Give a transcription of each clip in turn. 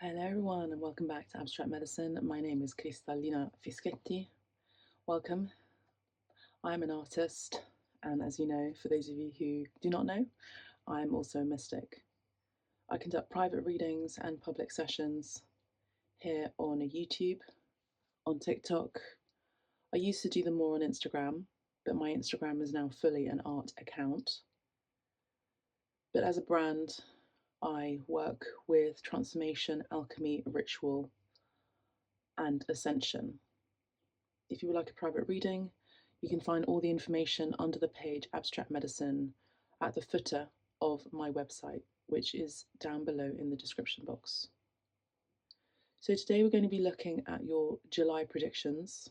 Hello everyone and welcome back to Abstract Medicine. My name is Cristallina Fischetti. Welcome. I'm an artist, and as you know, for those of you who do not know, I'm also a mystic. I conduct private readings and public sessions here on YouTube, on TikTok. I used to do them more on Instagram, but my Instagram is now fully an art account. But as a brand, I work with transformation, alchemy, ritual, and ascension. If you would like a private reading, you can find all the information under the page Abstract Medicine at the footer of my website, which is down below in the description box. So today we're going to be looking at your July predictions.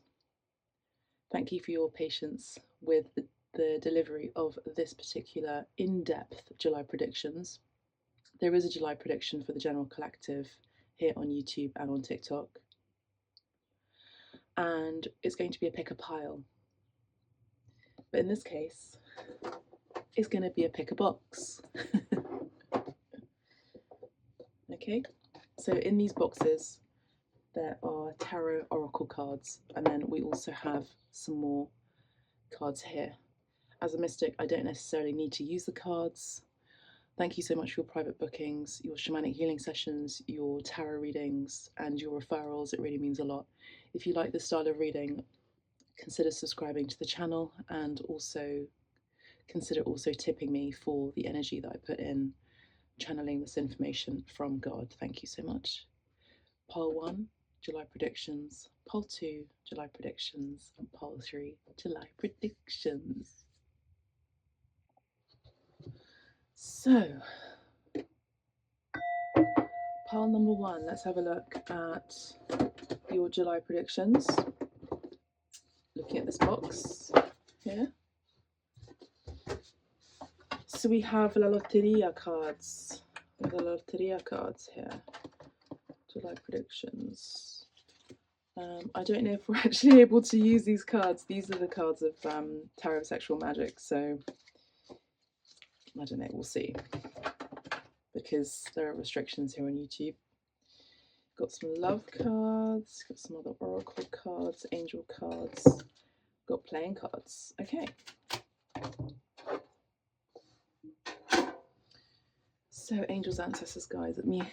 Thank you for your patience with the delivery of this particular in-depth July predictions. There is a July prediction for the general collective here on YouTube and on TikTok. And it's going to be a pick a pile. But in this case, it's going to be a pick a box. Okay, so in these boxes, there are tarot oracle cards, and then we also have some more cards here. As a mystic, I don't necessarily need to use the cards. Thank you so much for your private bookings, your shamanic healing sessions, your tarot readings, and your referrals. It really means a lot. If you like this style of reading, consider subscribing to the channel, and also consider tipping me for the energy that I put in channeling this information from God. Thank you so much. Pile 1, July predictions. Pile 2, July predictions. And Pile 3, July predictions. So, pile number 1, let's have a look at your July predictions. Looking at this box here. So we have La Loteria cards. The Loteria cards here. July predictions. I don't know if we're actually able to use these cards. These are the cards of Tarot of Sexual Magic, so I don't know, we'll see. Because there are restrictions here on YouTube. Got some love cards, got some other oracle cards, angel cards, got playing cards. Okay. So angels, ancestors, guides, let me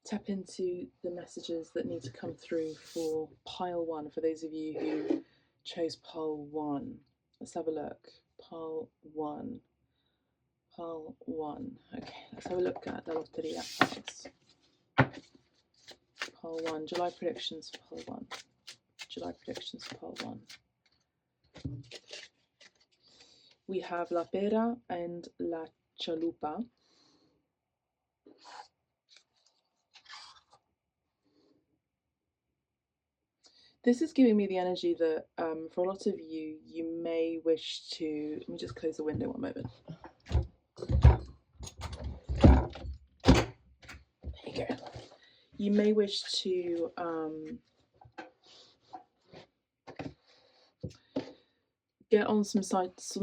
tap into the messages that need to come through for pile 1, for those of you who chose pile 1. Let's have a look. Pile 1. Pile 1. Okay, let's have a look at the Loteria cards. Pile 1. July predictions for pile 1. July predictions for pile 1. We have La Pera and La Chalupa. This is giving me the energy that for a lot of you, you may wish to, let me just close the window one moment. There you go. You may wish to get on some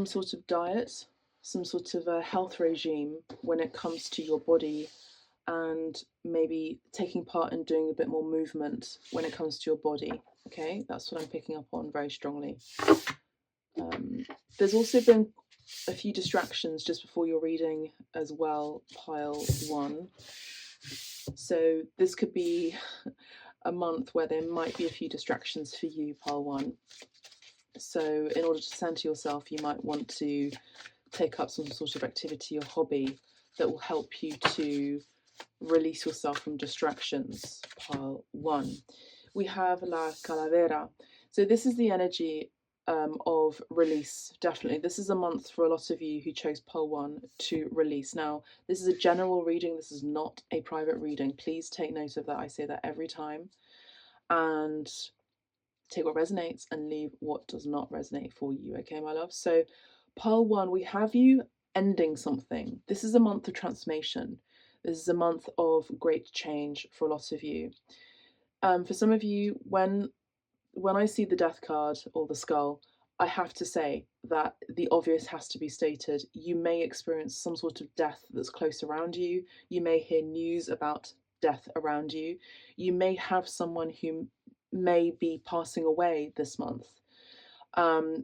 sort of diet, some sort of a health regime when it comes to your body, and maybe taking part in doing a bit more movement when it comes to your body. Okay, that's what I'm picking up on very strongly. There's also been a few distractions just before your reading as well, pile 1. So this could be a month where there might be a few distractions for you, pile 1. So in order to center yourself, you might want to take up some sort of activity or hobby that will help you to release yourself from distractions, pile 1. We have La Calavera. So this is the energy of release, definitely. This is a month for a lot of you who chose pile 1 to release. Now, this is a general reading. This is not a private reading. Please take note of that. I say that every time. And take what resonates and leave what does not resonate for you. Okay, my love? So pile 1, we have you ending something. This is a month of transformation. This is a month of great change for a lot of you. For some of you, when I see the death card or the skull, I have to say that the obvious has to be stated. You may experience some sort of death that's close around you. You may hear news about death around you. You may have someone who may be passing away this month.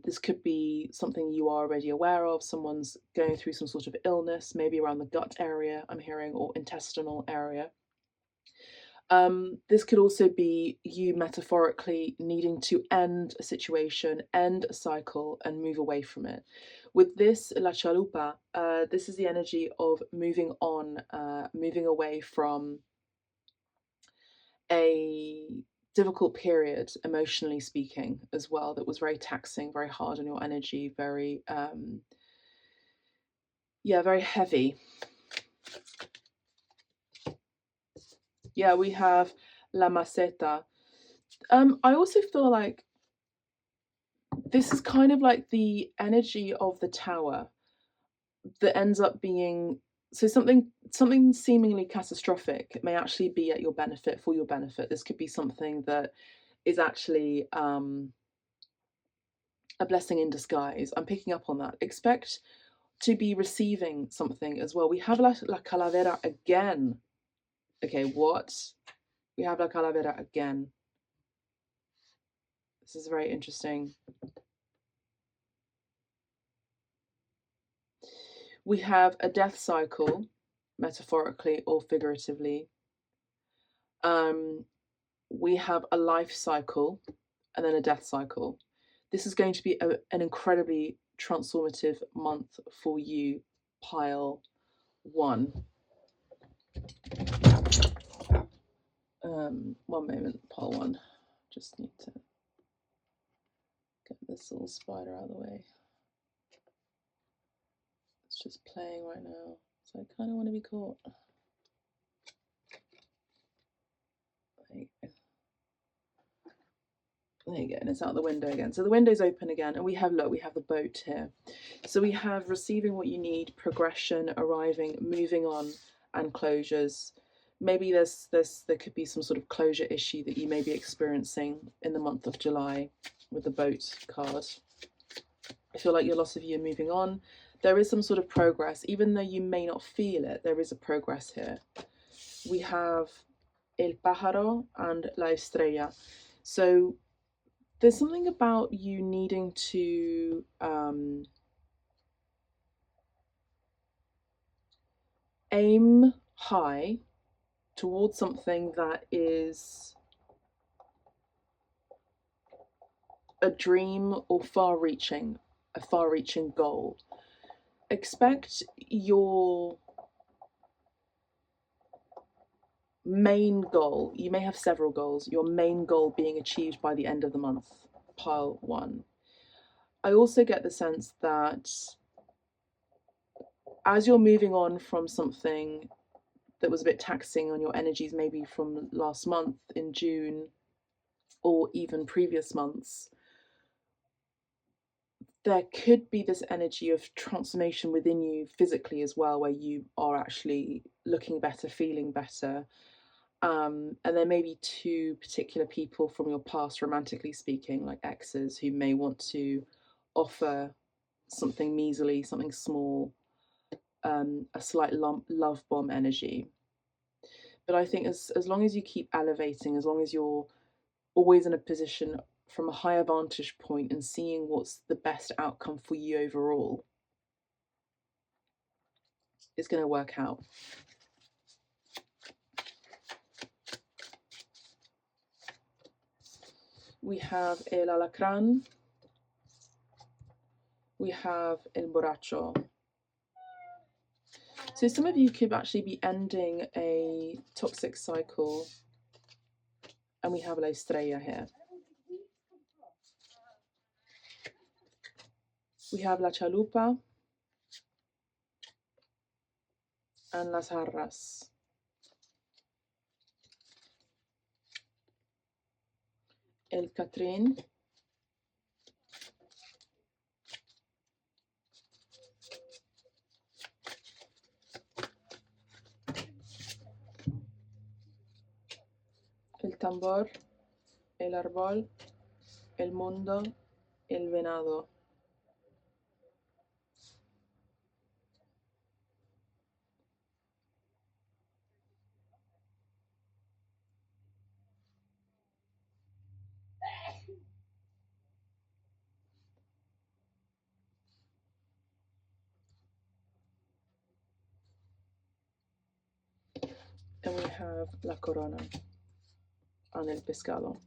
This could be something you are already aware of. Someone's going through some sort of illness, maybe around the gut area, I'm hearing, or intestinal area. This could also be you metaphorically needing to end a situation, end a cycle, and move away from it. With this, La Chalupa, this is the energy of moving on, moving away from a difficult period, emotionally speaking, as well, that was very taxing, very hard on your energy, very, very heavy. Yeah, we have La Maceta. I also feel like this is kind of like the energy of the tower that ends up being, so something seemingly catastrophic may actually be at your benefit, for your benefit. This could be something that is actually a blessing in disguise. I'm picking up on that. Expect to be receiving something as well. We have La Calavera again. Okay, what? We have La Calavera again. This is very interesting. We have a death cycle, metaphorically or figuratively. We have a life cycle and then a death cycle. This is going to be an incredibly transformative month for you, pile 1. 1 moment, pile 1. Just need to get this little spider out of the way. It's just playing right now, so I kind of want to be caught. There you go, and it's out the window again. So the window's open again, and we have, look, we have the boat here. So we have receiving what you need, progression, arriving, moving on, and closures. Maybe there could be some sort of closure issue that you may be experiencing in the month of July with the boat card. I feel like a lot of you are moving on. There is some sort of progress, even though you may not feel it. There is a progress here. We have El Pájaro and La Estrella. So there's something about you needing to aim high towards something that is a dream or a far-reaching goal. Expect your main goal, you may have several goals, your main goal being achieved by the end of the month, pile 1. I also get the sense that as you're moving on from something that was a bit taxing on your energies, maybe from last month in June or even previous months, there could be this energy of transformation within you physically as well, where you are actually looking better, feeling better. And there may be 2 particular people from your past, romantically speaking, like exes, who may want to offer something measly, something small, a slight love bomb energy. But I think as long as you keep elevating, as long as you're always in a position from a higher vantage point and seeing what's the best outcome for you overall, it's going to work out. We have El Alacrán. We have El Borracho. So some of you could actually be ending a toxic cycle. And we have La Estrella here. We have La Chalupa and Las Jarras. El Catrín. El tambor, el árbol, el mundo, el venado. And we have la corona on el pescado.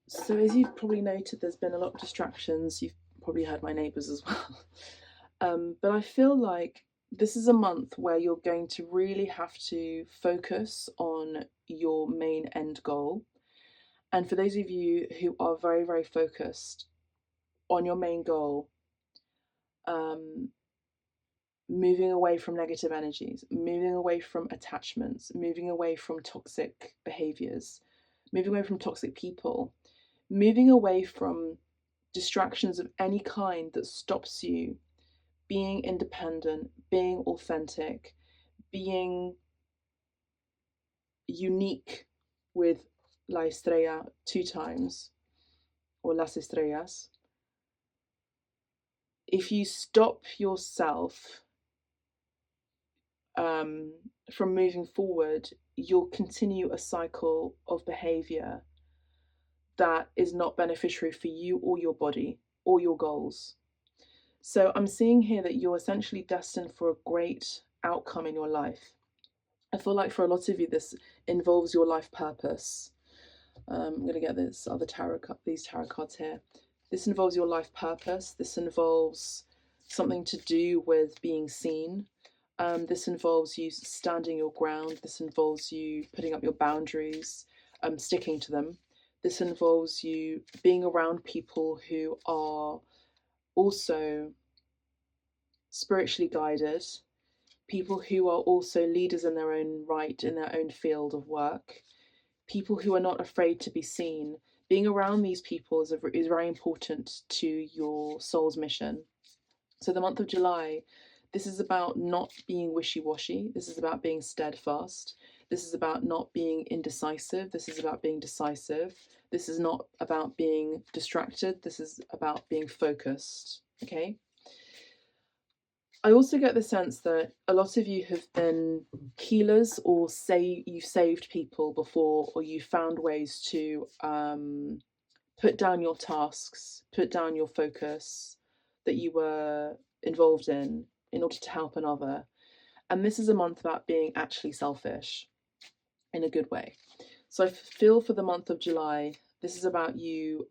So as you've probably noted, there's been a lot of distractions. You've probably heard my neighbours as well. But I feel like this is a month where you're going to really have to focus on your main end goal. And for those of you who are very, very focused on your main goal, moving away from negative energies, moving away from attachments, moving away from toxic behaviors, moving away from toxic people, moving away from distractions of any kind that stops you being independent, being authentic, being unique with La Estrella 2 times, or Las Estrellas. If you stop yourself from moving forward, you'll continue a cycle of behavior that is not beneficiary for you or your body or your goals. So I'm seeing here that you're essentially destined for a great outcome in your life. I feel like for a lot of you, this involves your life purpose. I'm going to get these tarot cards here. This involves your life purpose. This involves something to do with being seen. This involves you standing your ground. This involves you putting up your boundaries, sticking to them. This involves you being around people who are also spiritually guided, people who are also leaders in their own right, in their own field of work, people who are not afraid to be seen. Being around these people is very important to your soul's mission. So the month of July, this is about not being wishy-washy. This is about being steadfast. This is about not being indecisive. This is about being decisive. This is not about being distracted. This is about being focused. Okay? I also get the sense that a lot of you have been healers, or say you've saved people before, or you found ways to put down your tasks, put down your focus that you were involved in order to help another. And this is a month about being actually selfish in a good way. So I feel for the month of July, this is about you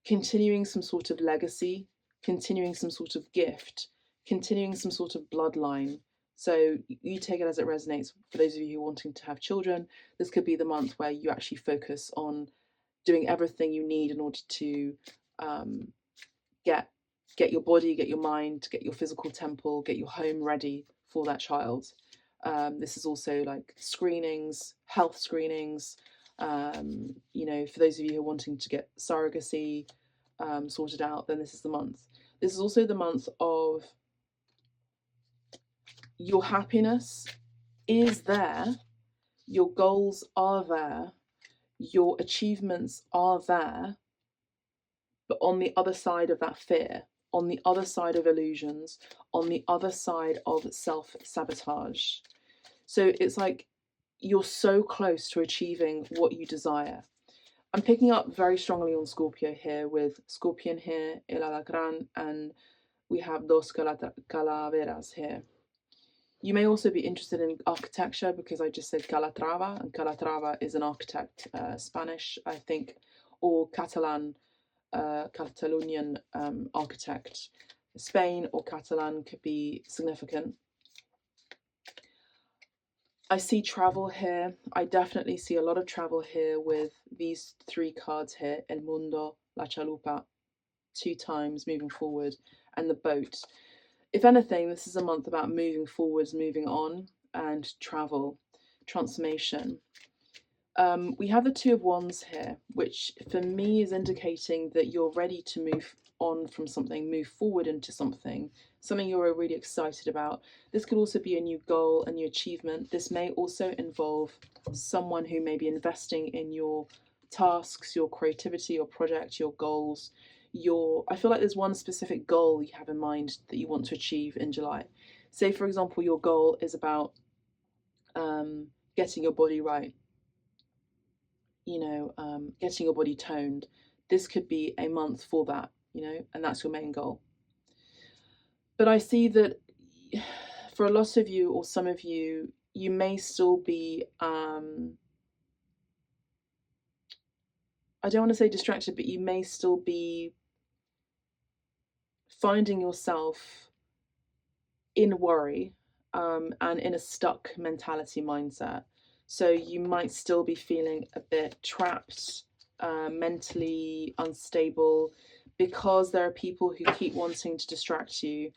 continuing some sort of legacy, continuing some sort of gift, continuing some sort of bloodline. So you take it as it resonates. For those of you who are wanting to have children, this could be the month where you actually focus on doing everything you need in order to get your body, get your mind, get your physical temple, get your home ready for that child. This is also like screenings, health screenings. For those of you who are wanting to get surrogacy sorted out, then this is the month. This is also the month of your happiness is there, your goals are there, your achievements are there, but on the other side of that fear, on the other side of illusions, on the other side of self-sabotage. So it's like you're so close to achieving what you desire. I'm picking up very strongly on Scorpio here, with Scorpion here, El Alacrán, and we have Dos Calaveras here. You may also be interested in architecture, because I just said Calatrava, and Calatrava is an architect, Spanish, I think, or Catalan, Catalonian architect. Spain or Catalan could be significant. I see travel here. I definitely see a lot of travel here with these 3 cards here, El Mundo, La Chalupa, 2 times moving forward, and the boat. If anything, this is a month about moving forwards, moving on, and travel, transformation. We have the 2 of Wands here, which for me is indicating that you're ready to move on from something, move forward into something you're really excited about. This could also be a new goal, a new achievement. This may also involve someone who may be investing in your tasks, your creativity, your project, your goals. I feel like there's one specific goal you have in mind that you want to achieve in July. Say, for example, your goal is about getting your body right, getting your body toned, this could be a month for that, you know, and that's your main goal. But I see that for a lot of you, or some of you, you may still be, I don't want to say distracted, but you may still be finding yourself in worry, and in a stuck mentality mindset. So you might still be feeling a bit trapped, mentally unstable, because there are people who keep wanting to distract you,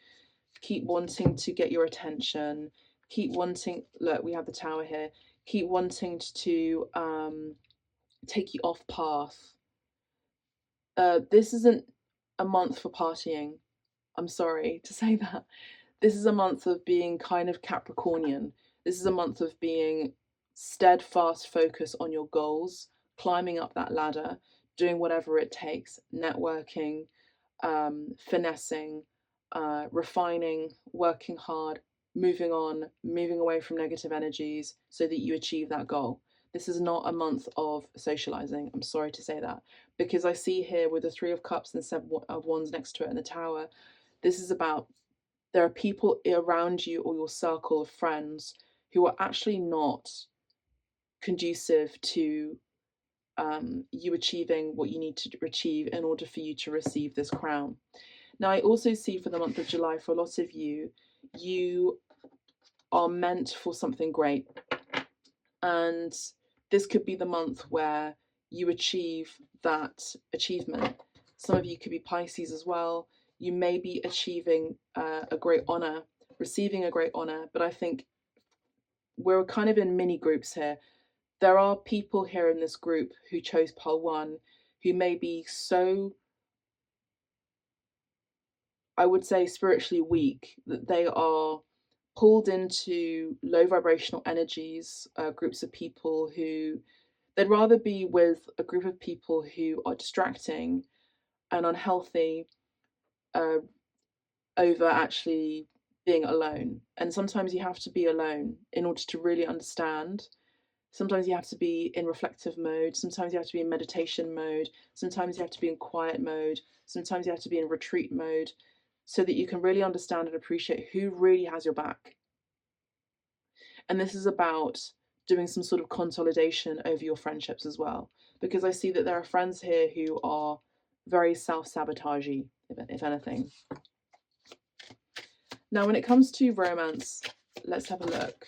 keep wanting to get your attention, keep wanting, look, we have the tower here, keep wanting to take you off path. This isn't a month for partying. I'm sorry to say that. This is a month of being kind of Capricornian. This is a month of being steadfast focus on your goals, climbing up that ladder, doing whatever it takes, networking, finessing, refining, working hard, moving on, moving away from negative energies so that you achieve that goal. This is not a month of socializing. I'm sorry to say that, because I see here with the Three of Cups and Seven of Wands next to it in the Tower, this is about, there are people around you or your circle of friends who are actually not conducive to you achieving what you need to achieve in order for you to receive this crown. Now, I also see for the month of July, for a lot of you, you are meant for something great. And this could be the month where you achieve that achievement. Some of you could be Pisces as well. You may be achieving a great honor, receiving a great honor, but I think we're kind of in mini groups here. There are people here in this group who chose pole one who may be so, I would say, spiritually weak that they are pulled into low vibrational energies, groups of people who they'd rather be with a group of people who are distracting and unhealthy, over actually being alone. And sometimes you have to be alone in order to really understand. Sometimes you have to be in reflective mode. Sometimes you have to be in meditation mode. Sometimes you have to be in quiet mode. Sometimes you have to be in retreat mode so that you can really understand and appreciate who really has your back. And this is about doing some sort of consolidation over your friendships as well. Because I see that there are friends here who are very self-sabotagey, if anything. Now, when it comes to romance, let's have a look.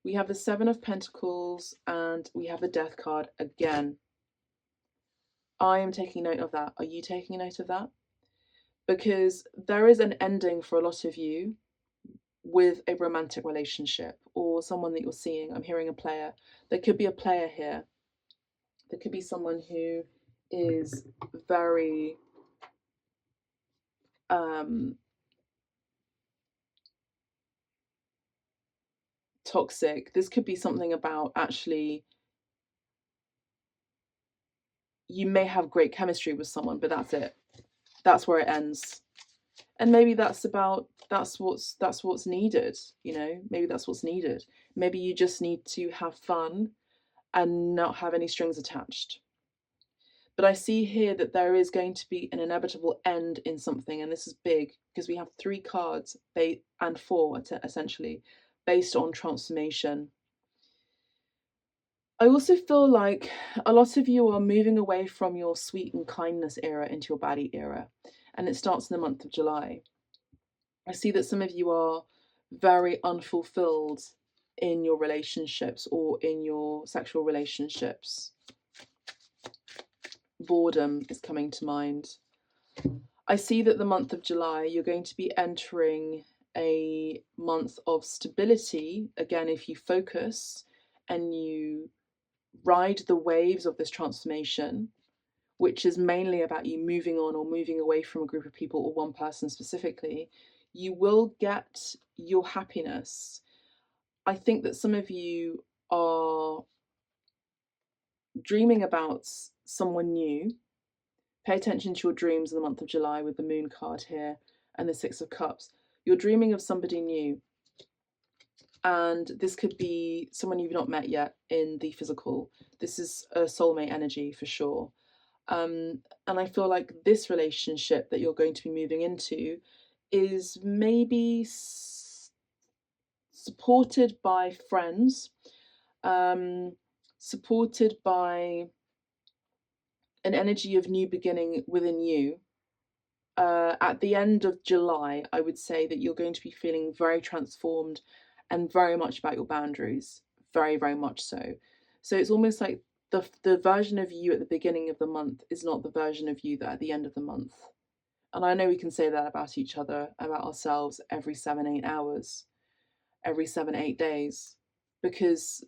We have the Seven of Pentacles and we have the Death card again. I am taking note of that. Are you taking note of that? Because there is an ending for a lot of you with a romantic relationship or someone that you're seeing. I'm hearing a player. There could be a player here. There could be someone who is very toxic. This could be something about actually you may have great chemistry with someone, but that's it. That's where it ends. And maybe that's what's needed, you know? Maybe that's what's needed. Maybe you just need to have fun and not have any strings attached. But I see here that there is going to be an inevitable end in something, and this is big because we have 3 cards and 4 essentially based on transformation. I also feel like a lot of you are moving away from your sweet and kindness era into your baddie era, and it starts in the month of July. I see that some of you are very unfulfilled in your relationships or in your sexual relationships. Boredom is coming to mind. I see that the month of July, you're going to be entering a month of stability. Again, if you focus and you ride the waves of this transformation, which is mainly about you moving on or moving away from a group of people or one person specifically, you will get your happiness. I think that some of you are dreaming about someone new. Pay attention to your dreams in the month of July with the Moon card here and the Six of Cups. You're dreaming of somebody new. And this could be someone you've not met yet in the physical. This is a soulmate energy for sure. And I feel like this relationship that you're going to be moving into is maybe supported by friends, um, supported by an energy of new beginning within you. At the end of July, I would say that you're going to be feeling very transformed and very much about your boundaries, very, very much so. So it's almost like the version of you at the beginning of the month is not the version of you that at the end of the month. And I know we can say that about each other, about ourselves every 7, 8 hours, every 7, 8 days, because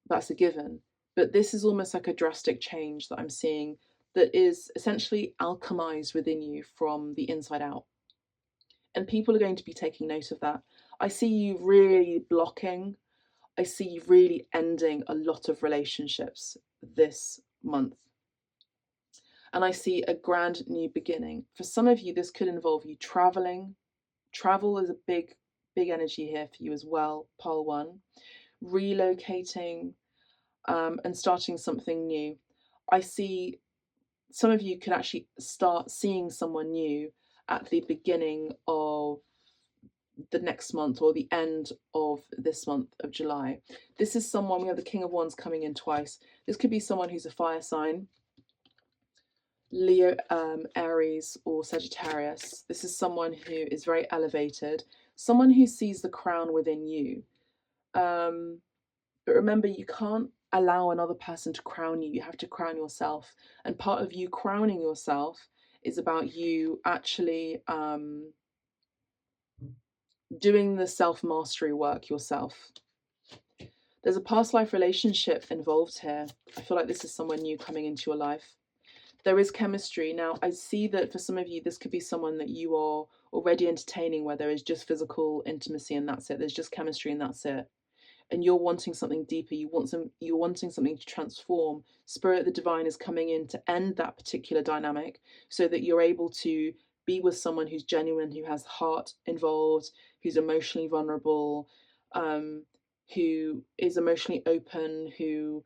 that's a given. But this is almost like a drastic change that I'm seeing that is essentially alchemized within you from the inside out. And people are going to be taking note of that. I see you really blocking, I see you really ending a lot of relationships this month. And I see a grand new beginning. For some of you, this could involve you traveling. Travel is a big, big energy here for you as well, pile one. Relocating, and starting something new. I see some of you could actually start seeing someone new at the beginning of the next month or the end of this month of July. This is someone, we have the King of Wands coming in twice. This could be someone who's a fire sign, Leo, Aries, or Sagittarius. This is someone who is very elevated, someone who sees the crown within you. But remember, you can't allow another person to crown you. You have to crown yourself. And part of you crowning yourself is about you actually doing the self-mastery work yourself. There's a past life relationship involved here. I feel like this is someone new coming into your life. There is chemistry. Now, I see that for some of you, this could be someone that you are already entertaining where there is just physical intimacy and that's it. There's just chemistry and that's it. And you're wanting something deeper, you're wanting something to transform. Spirit, the divine, is coming in to end that particular dynamic so that you're able to be with someone who's genuine, who has heart involved, who's emotionally vulnerable, who is emotionally open, who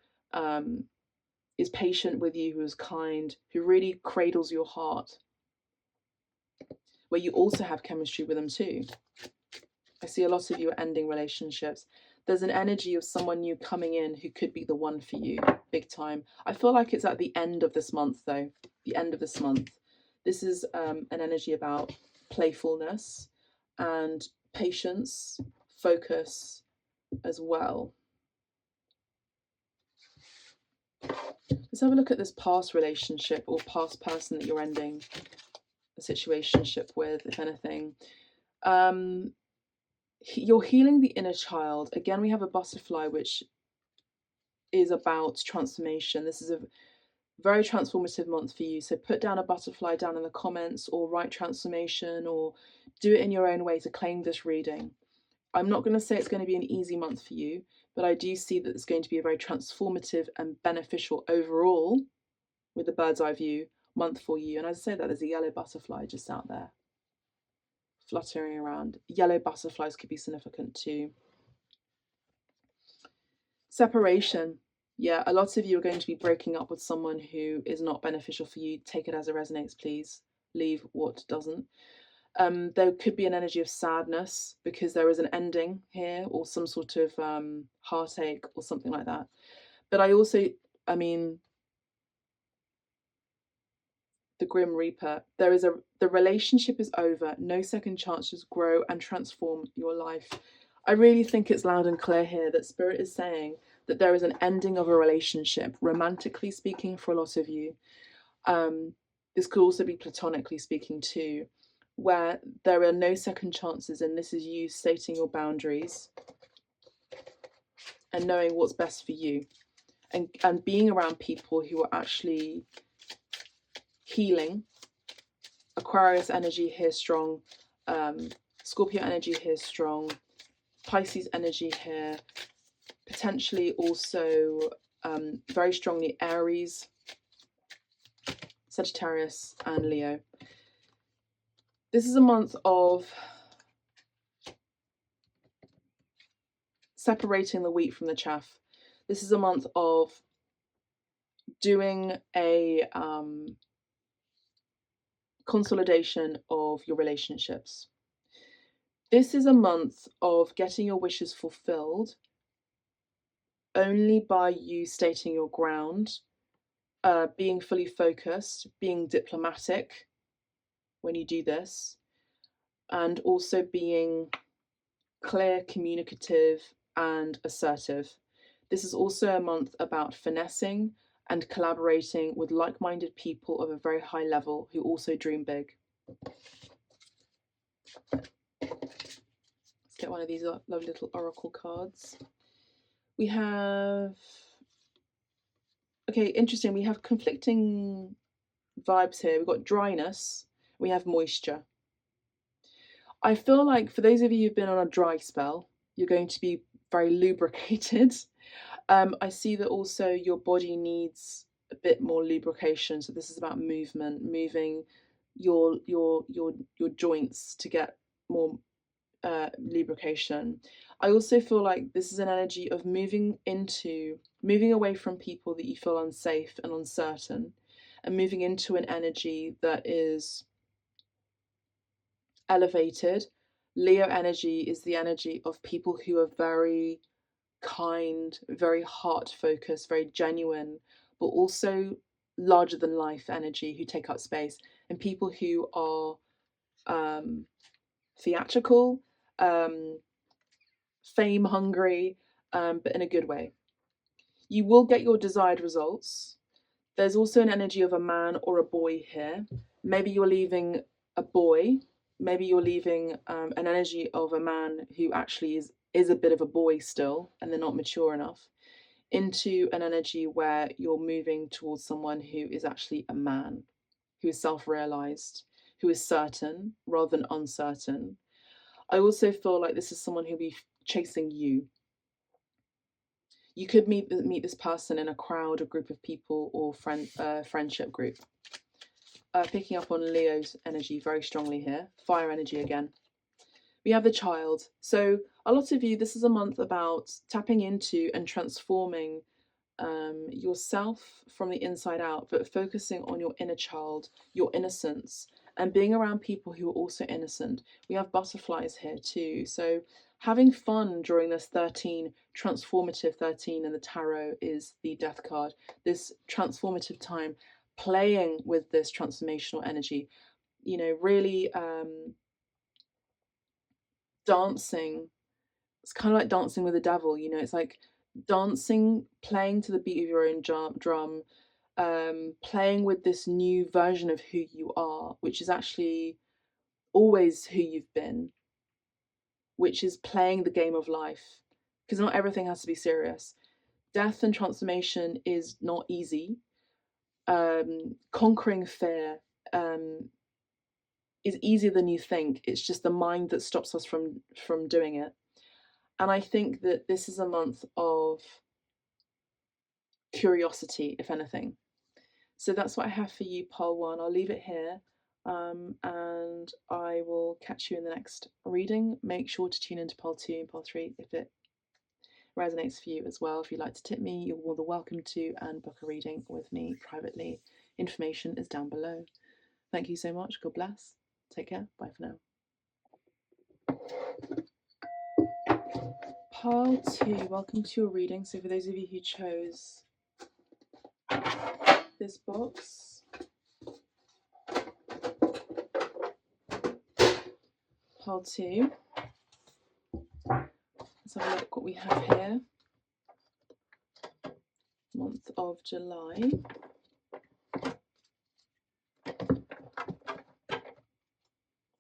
is patient with you, who is kind, who really cradles your heart, where you also have chemistry with them too. I see a lot of you are ending relationships. There's an energy of someone new coming in who could be the one for you, big time. I feel like it's at the end of this month, though. The end of this month. This is an energy about playfulness and patience, focus as well. Let's have a look at this past relationship or past person that you're ending a situationship with, if anything. You're healing the inner child. Again, we have a butterfly, which is about transformation. This is a very transformative month for you. So put down a butterfly down in the comments, or write transformation, or do it in your own way to claim this reading. I'm not going to say it's going to be an easy month for you, but I do see that it's going to be a very transformative and beneficial overall, with the bird's eye view, month for you. And as I say that, there's a yellow butterfly just out there fluttering around. Yellow butterflies could be significant too. Separation. Yeah, a lot of you are going to be breaking up with someone who is not beneficial for you. Take it as it resonates, please. Leave what doesn't. There could be an energy of sadness because there is an ending here, or some sort of heartache or something like that. But I also, I mean, the Grim Reaper, the relationship is over. No second chances. Grow and transform your life. I really think it's loud and clear here that Spirit is saying that there is an ending of a relationship, romantically speaking, for a lot of you. This could also be platonically speaking too, where there are no second chances, and this is you stating your boundaries and knowing what's best for you, and being around people who are actually healing. Aquarius energy here strong, Scorpio energy here strong, Pisces energy here, potentially also very strongly Aries, Sagittarius and Leo. This is a month of separating the wheat from the chaff. This is a month of doing a consolidation of your relationships. This is a month of getting your wishes fulfilled only by you stating your ground, being fully focused, being diplomatic when you do this, and also being clear, communicative, and assertive. This is also a month about finessing and collaborating with like-minded people of a very high level who also dream big. Let's get one of these lovely little oracle cards. We have, okay, interesting. We have conflicting vibes here. We've got dryness, we have moisture. I feel like for those of you who've been on a dry spell, you're going to be very lubricated. I see that also your body needs a bit more lubrication. So this is about movement, moving your joints to get more lubrication. I also feel like this is an energy of moving away from people that you feel unsafe and uncertain, and moving into an energy that is elevated. Leo energy is the energy of people who are very kind, very heart focused, very genuine, but also larger than life energy, who take up space, and people who are theatrical, fame hungry, but in a good way. You will get your desired results. There's also an energy of a man or a boy here. Maybe you're leaving a boy, maybe you're leaving an energy of a man who actually is a bit of a boy still and they're not mature enough, into an energy where you're moving towards someone who is actually a man, who is self-realized, who is certain rather than uncertain. I also feel like this is someone who'll be chasing you. You could meet this person in a crowd, a group of people, or friendship group. Picking up on Leo's energy very strongly here. Fire energy again. We have the child. So a lot of you, this is a month about tapping into and transforming yourself from the inside out, but focusing on your inner child, your innocence, and being around people who are also innocent. We have butterflies here too. So having fun during this transformative 13 in the tarot is the death card. This transformative time, playing with this transformational energy, you know, really dancing. It's kind of like dancing with the devil, you know, it's like dancing, playing to the beat of your own drum, playing with this new version of who you are, which is actually always who you've been, which is playing the game of life, because not everything has to be serious. Death and transformation is not easy. Conquering fear is easier than you think. It's just the mind that stops us from doing it. And I think that this is a month of curiosity, if anything. So that's what I have for you, Pole 1. I'll leave it here, and I will catch you in the next reading. Make sure to tune into Pole 2 and Pole 3 if it resonates for you as well. If you'd like to tip me, you're more than welcome to, and book a reading with me privately. Information is down below. Thank you so much. God bless. Take care. Bye for now. Pile 2, welcome to your reading. So for those of you who chose this box, pile 2, let's have a look what we have here. Month of July.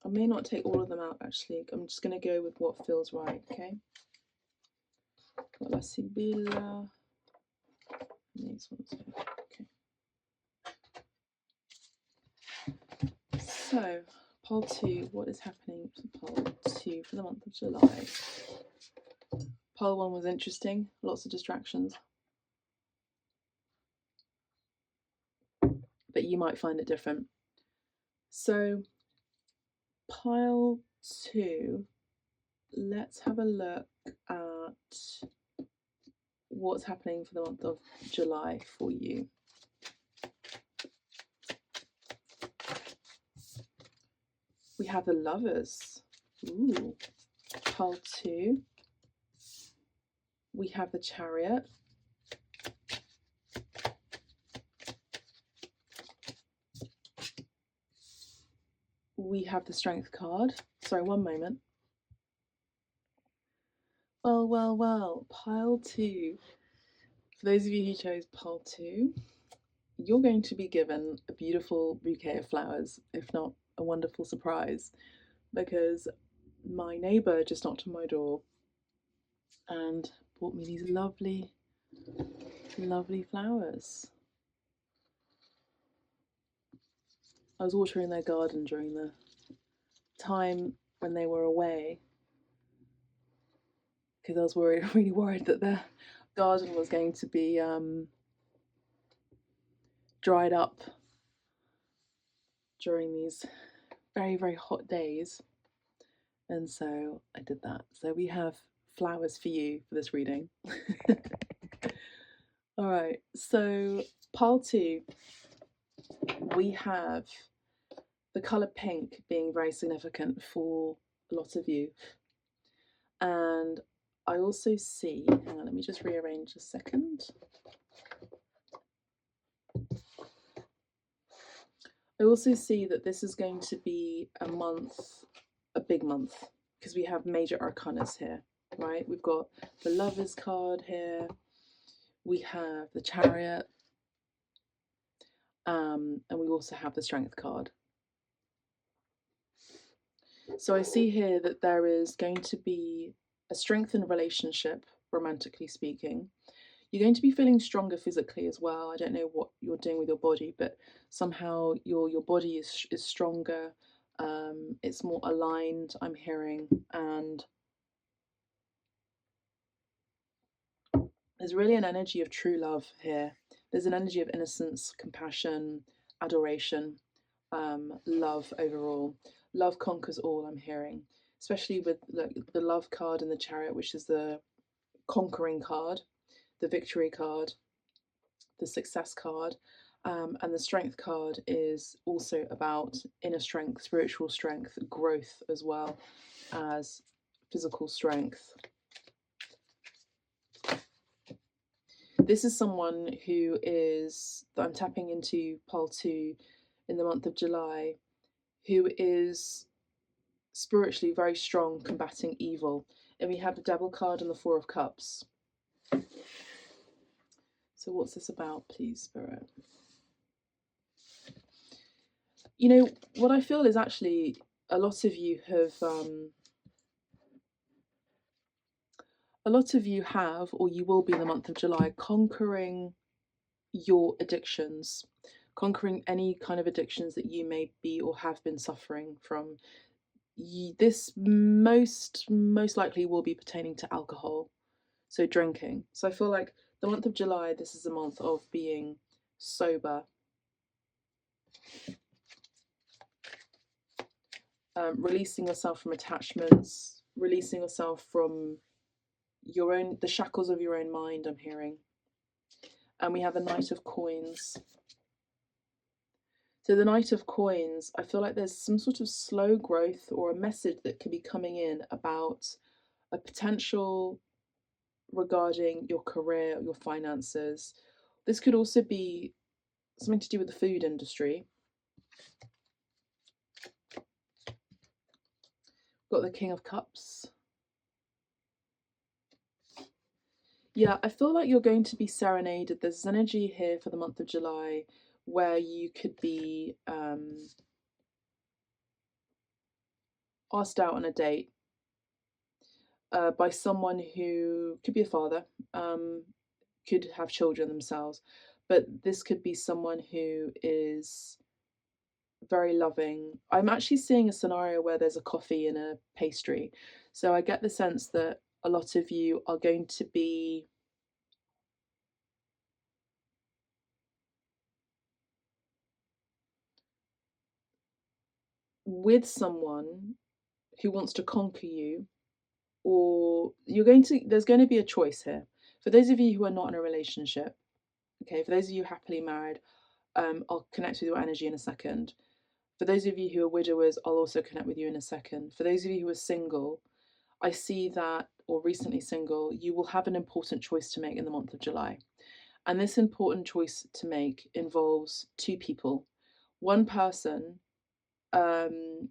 I may not take all of them out actually. I'm just going to go with what feels right, okay? Got La Sibilla. These ones here. Okay. So, pole 2, what is happening for pole 2 for the month of July? Pole 1 was interesting, lots of distractions. But you might find it different. So, pile 2, let's have a look at at what's happening for the month of July for you. We have the Lovers. Ooh. Pile 2. We have the Chariot. We have the Strength card. Sorry, one moment. Well, pile 2. For those of you who chose pile 2, you're going to be given a beautiful bouquet of flowers, if not a wonderful surprise, because my neighbour just knocked on my door and bought me these lovely, lovely flowers. I was watering their garden during the time when they were away because I was really worried that their garden was going to be dried up during these very, very hot days. And so I did that. So we have flowers for you for this reading. All right, so pile 2, we have the colour pink being very significant for a lot of you. And I also see, hang on, let me just rearrange a second. I also see that this is going to be a month, a big month, because we have major arcanas here, right? We've got the Lovers card here, we have the Chariot, and we also have the Strength card. So I see here that there is going to be a strengthened relationship, romantically speaking. You're going to be feeling stronger physically as well. I don't know what you're doing with your body, but somehow your body is stronger. It's more aligned, I'm hearing, and there's really an energy of true love here. There's an energy of innocence, compassion, adoration, love overall. Love conquers all, I'm hearing, especially with the Love card and the Chariot, which is the conquering card, the victory card, the success card, and the Strength card is also about inner strength, spiritual strength, growth, as well as physical strength. This is someone who is, that I'm tapping into pile 2 in the month of July, who is spiritually very strong, combating evil. And we have the Devil card and the Four of Cups. So what's this about, please, Spirit? You know, what I feel is actually a lot of you have, or you will be in the month of July, conquering your addictions, conquering any kind of addictions that you may be or have been suffering from. This most likely will be pertaining to alcohol, so drinking. So I feel like the month of July, this is a month of being sober, releasing yourself from attachments, releasing yourself from the shackles of your own mind, I'm hearing. And we have the Knight of Coins. So the Knight of Coins, I feel like there's some sort of slow growth or a message that could be coming in about a potential regarding your career, your finances. This could also be something to do with the food industry. Got the King of Cups. Yeah, I feel like you're going to be serenaded. There's energy here for the month of July where you could be asked out on a date by someone who could be a father, could have children themselves, but this could be someone who is very loving. I'm actually seeing a scenario where there's a coffee and a pastry. So I get the sense that a lot of you are going to be with someone who wants to conquer you, or there's going to be a choice here. For those of you who are not in a relationship, okay, for those of you happily married, I'll connect with your energy in a second. For those of you who are widowers, I'll also connect with you in a second. For those of you who are single, I see that, or recently single, you will have an important choice to make in the month of July. And this important choice to make involves two people. One person, I'm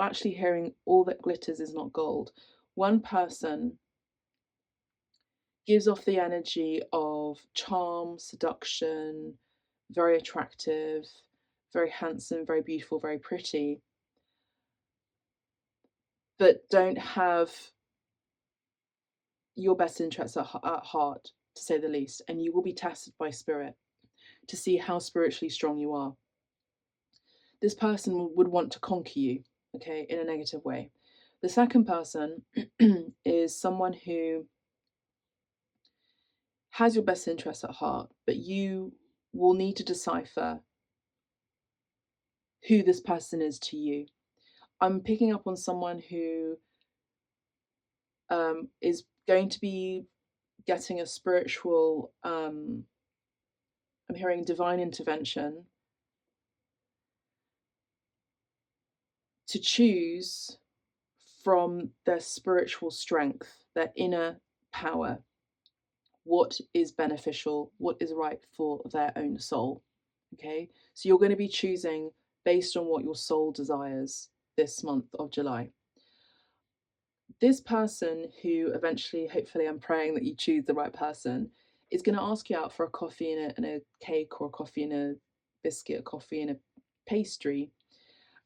actually hearing all that glitters is not gold. One person gives off the energy of charm, seduction, very attractive, very handsome, very beautiful, very pretty, but don't have your best interests at heart, to say the least. And you will be tested by spirit to see how spiritually strong you are. This person would want to conquer you, okay, in a negative way. The second person is someone who has your best interests at heart, but you will need to decipher who this person is to you. I'm picking up on someone who is going to be getting a spiritual, I'm hearing divine intervention to choose from their spiritual strength, their inner power, what is beneficial, what is right for their own soul. Okay, so you're going to be choosing based on what your soul desires this month of July. This person who eventually, hopefully, I'm praying that you choose the right person, is going to ask you out for a coffee and a cake, or a coffee and a biscuit, a coffee and a pastry.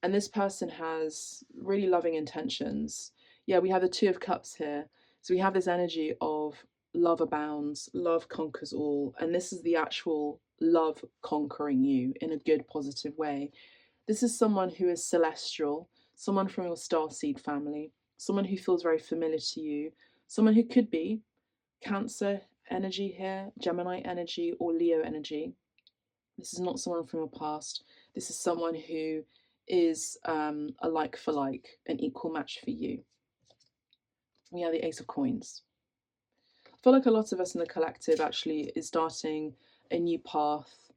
And this person has really loving intentions. Yeah, we have the Two of Cups here. So we have this energy of love abounds, love conquers all. And this is the actual love conquering you in a good, positive way. This is someone who is celestial, someone from your starseed family, someone who feels very familiar to you, someone who could be Cancer energy here, Gemini energy, or Leo energy. This is not someone from your past. This is someone who is a like for like, an equal match for you. We have the Ace of Coins. I feel like a lot of us in the collective actually is starting a new path,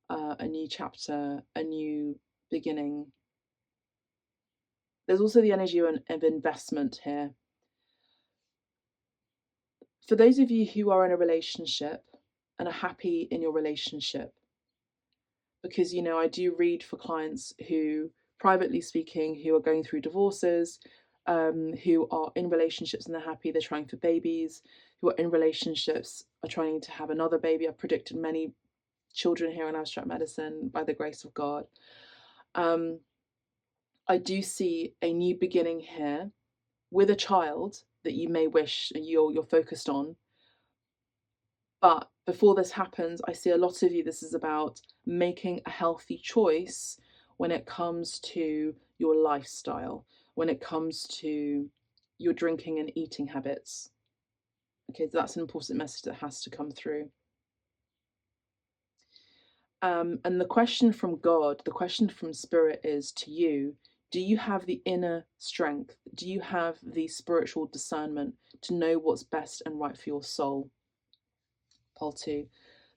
a new chapter, a new beginning. There's also the energy of investment here. For those of you who are in a relationship and are happy in your relationship, because I do read for clients who, privately speaking, who are going through divorces, who are in relationships and they're happy, they're trying for babies, who are in relationships, are trying to have another baby. I've predicted many children here in abstract medicine by the grace of God. I do see a new beginning here with a child that you may wish you're focused on. But before this happens, I see a lot of you, this is about making a healthy choice when it comes to your lifestyle, when it comes to your drinking and eating habits. Okay, so that's an important message that has to come through. And the question from God, the question from Spirit is to you: do you have the inner strength? Do you have the spiritual discernment to know what's best and right for your soul? Pole 2.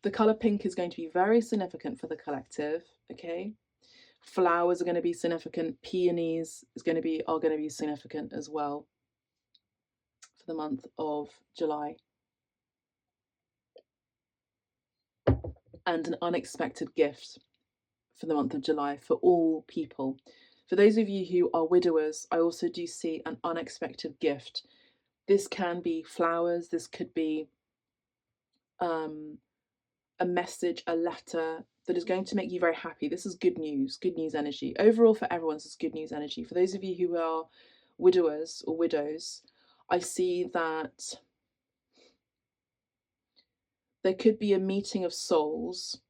The colour pink is going to be very significant for the collective, okay? Flowers are going to be significant. Peonies are going to be significant as well for the month of July. And an unexpected gift for the month of July for all people. For those of you who are widowers, I also do see an unexpected gift. This can be flowers, this could be a message, a letter that is going to make you very happy. This is good news energy. Overall, for everyone, this is good news energy. For those of you who are widowers or widows, I see that there could be a meeting of souls.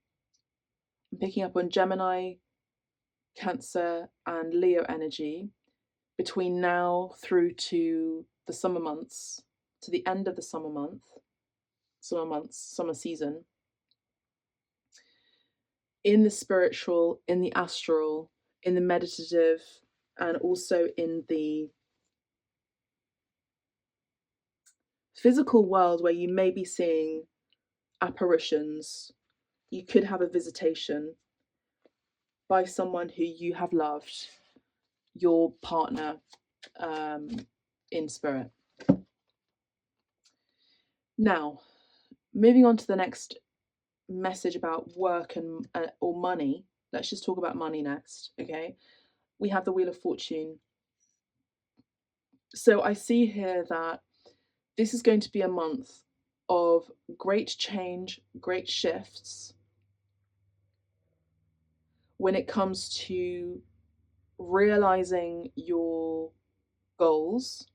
I'm picking up on Gemini, Cancer, and Leo energy between now through to the summer months, to the end of the summer season, in the spiritual, in the astral, in the meditative, and also in the physical world where you may be seeing apparitions. You could have a visitation by someone who you have loved, your partner, in spirit. Now, moving on to the next message about work and or money. Let's just talk about money next, okay? We have the Wheel of Fortune. So I see here that this is going to be a month of great change, great shifts when it comes to realizing your goals.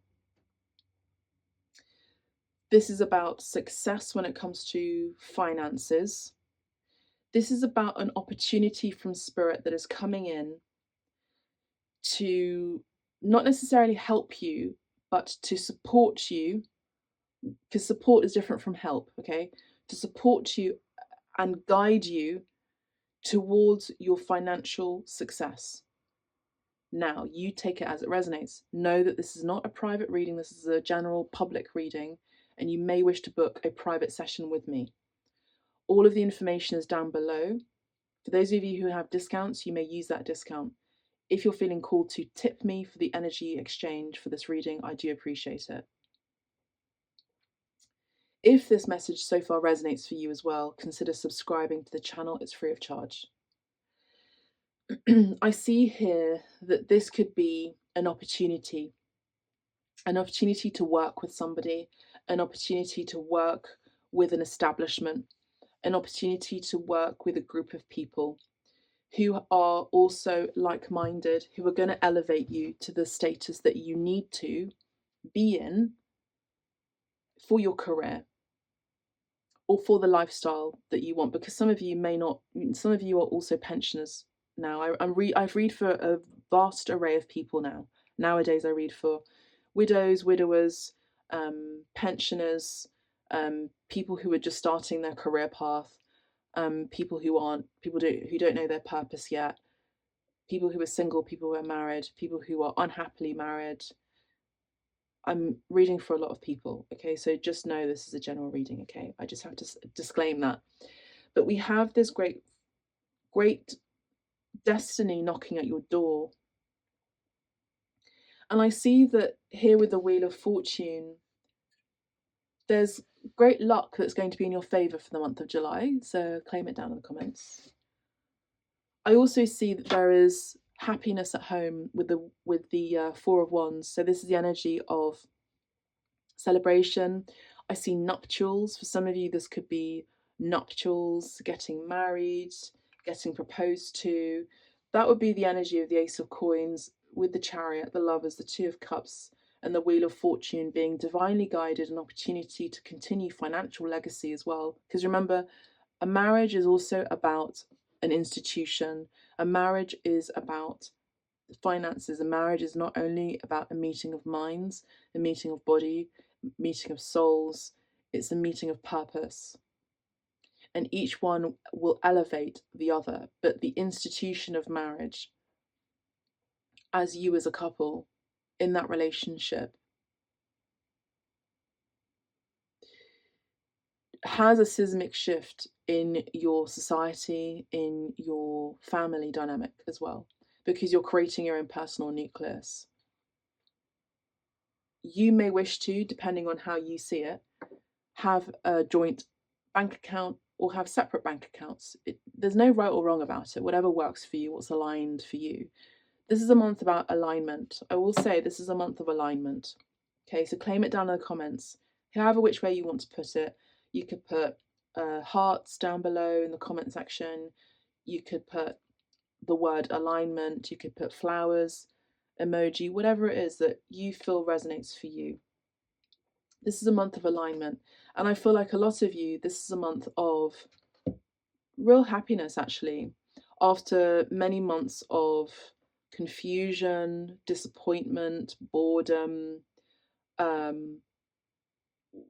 This is about success when it comes to finances. This is about an opportunity from spirit that is coming in to not necessarily help you, but to support you, because support is different from help, okay? To support you and guide you towards your financial success. Now, you take it as it resonates. Know that this is not a private reading, this is a general public reading, and you may wish to book a private session with me. All of the information is down below. For those of you who have discounts, you may use that discount. If you're feeling called to tip me for the energy exchange for this reading, I do appreciate it. If this message so far resonates for you as well, consider subscribing to the channel. It's free of charge. I see here that this could be an opportunity to work with somebody, an opportunity to work with an establishment, an opportunity to work with a group of people who are also like-minded, who are going to elevate you to the status that you need to be in for your career or for the lifestyle that you want. Because some of you are also pensioners now. I've read for a vast array of people now. Nowadays I read for widows, widowers, pensioners, people who are just starting their career path, people who don't know their purpose yet, people who are single, people who are married, people who are unhappily married. I'm reading for a lot of people, okay? So just know this is a general reading, okay? I just have to disclaim that. But we have this great destiny knocking at your door. And I see that here with the Wheel of Fortune, there's great luck that's going to be in your favour for the month of July. So claim it down in the comments. I also see that there is happiness at home with the Four of Wands. So this is the energy of celebration. I see nuptials. For some of you, this could be nuptials, getting married, getting proposed to. That would be the energy of the Ace of Coins with the Chariot, the Lovers, the Two of Cups, and the Wheel of Fortune being divinely guided, an opportunity to continue financial legacy as well. Because remember, a marriage is also about an institution. A marriage is about finances. A marriage is not only about a meeting of minds, a meeting of body, meeting of souls. It's a meeting of purpose. And each one will elevate the other. But the institution of marriage, as you as a couple in that relationship, has a seismic shift in your society, in your family dynamic as well, because you're creating your own personal nucleus. You may wish to, depending on how you see it, have a joint bank account or have separate bank accounts. There's no right or wrong about it, whatever works for you, what's aligned for you. This is a month about alignment. I will say this is a month of alignment. Okay, so claim it down in the comments. However which way you want to put it. You could put hearts down below in the comment section. You could put the word alignment. You could put flowers, emoji, whatever it is that you feel resonates for you. This is a month of alignment. And I feel like a lot of you, this is a month of real happiness, actually. After many months of confusion, disappointment, boredom,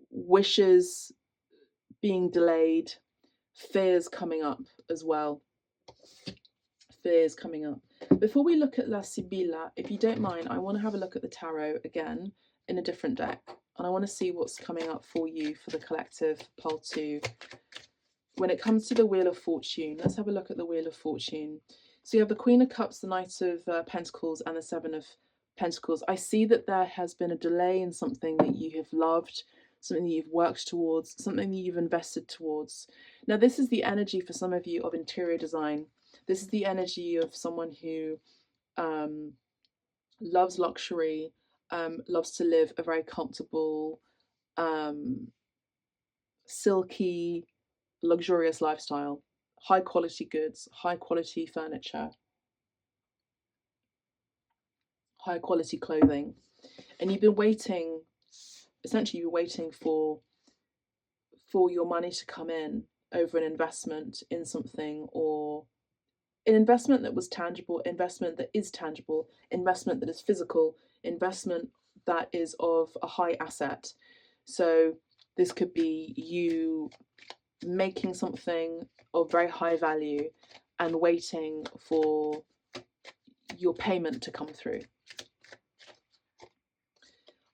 wishes being delayed, fears coming up as well. Fears coming up. Before we look at La Sibilla, if you don't mind, I want to have a look at the tarot again in a different deck. And I want to see what's coming up for you for the collective, pile 2. When it comes to the Wheel of Fortune, let's have a look at the Wheel of Fortune. So you have the Queen of Cups, the Knight of Pentacles, and the Seven of Pentacles. I see that there has been a delay in something that you have loved, something that you've worked towards, something that you've invested towards. Now, this is the energy for some of you of interior design. This is the energy of someone who loves luxury, loves to live a very comfortable, silky, luxurious lifestyle, high quality goods, high quality furniture, high quality clothing. And you've been waiting, essentially you're waiting for your money to come in over an investment in something, or an investment that was tangible, investment that is tangible, investment that is physical, investment that is of a high asset. So this could be you making something of very high value and waiting for your payment to come through.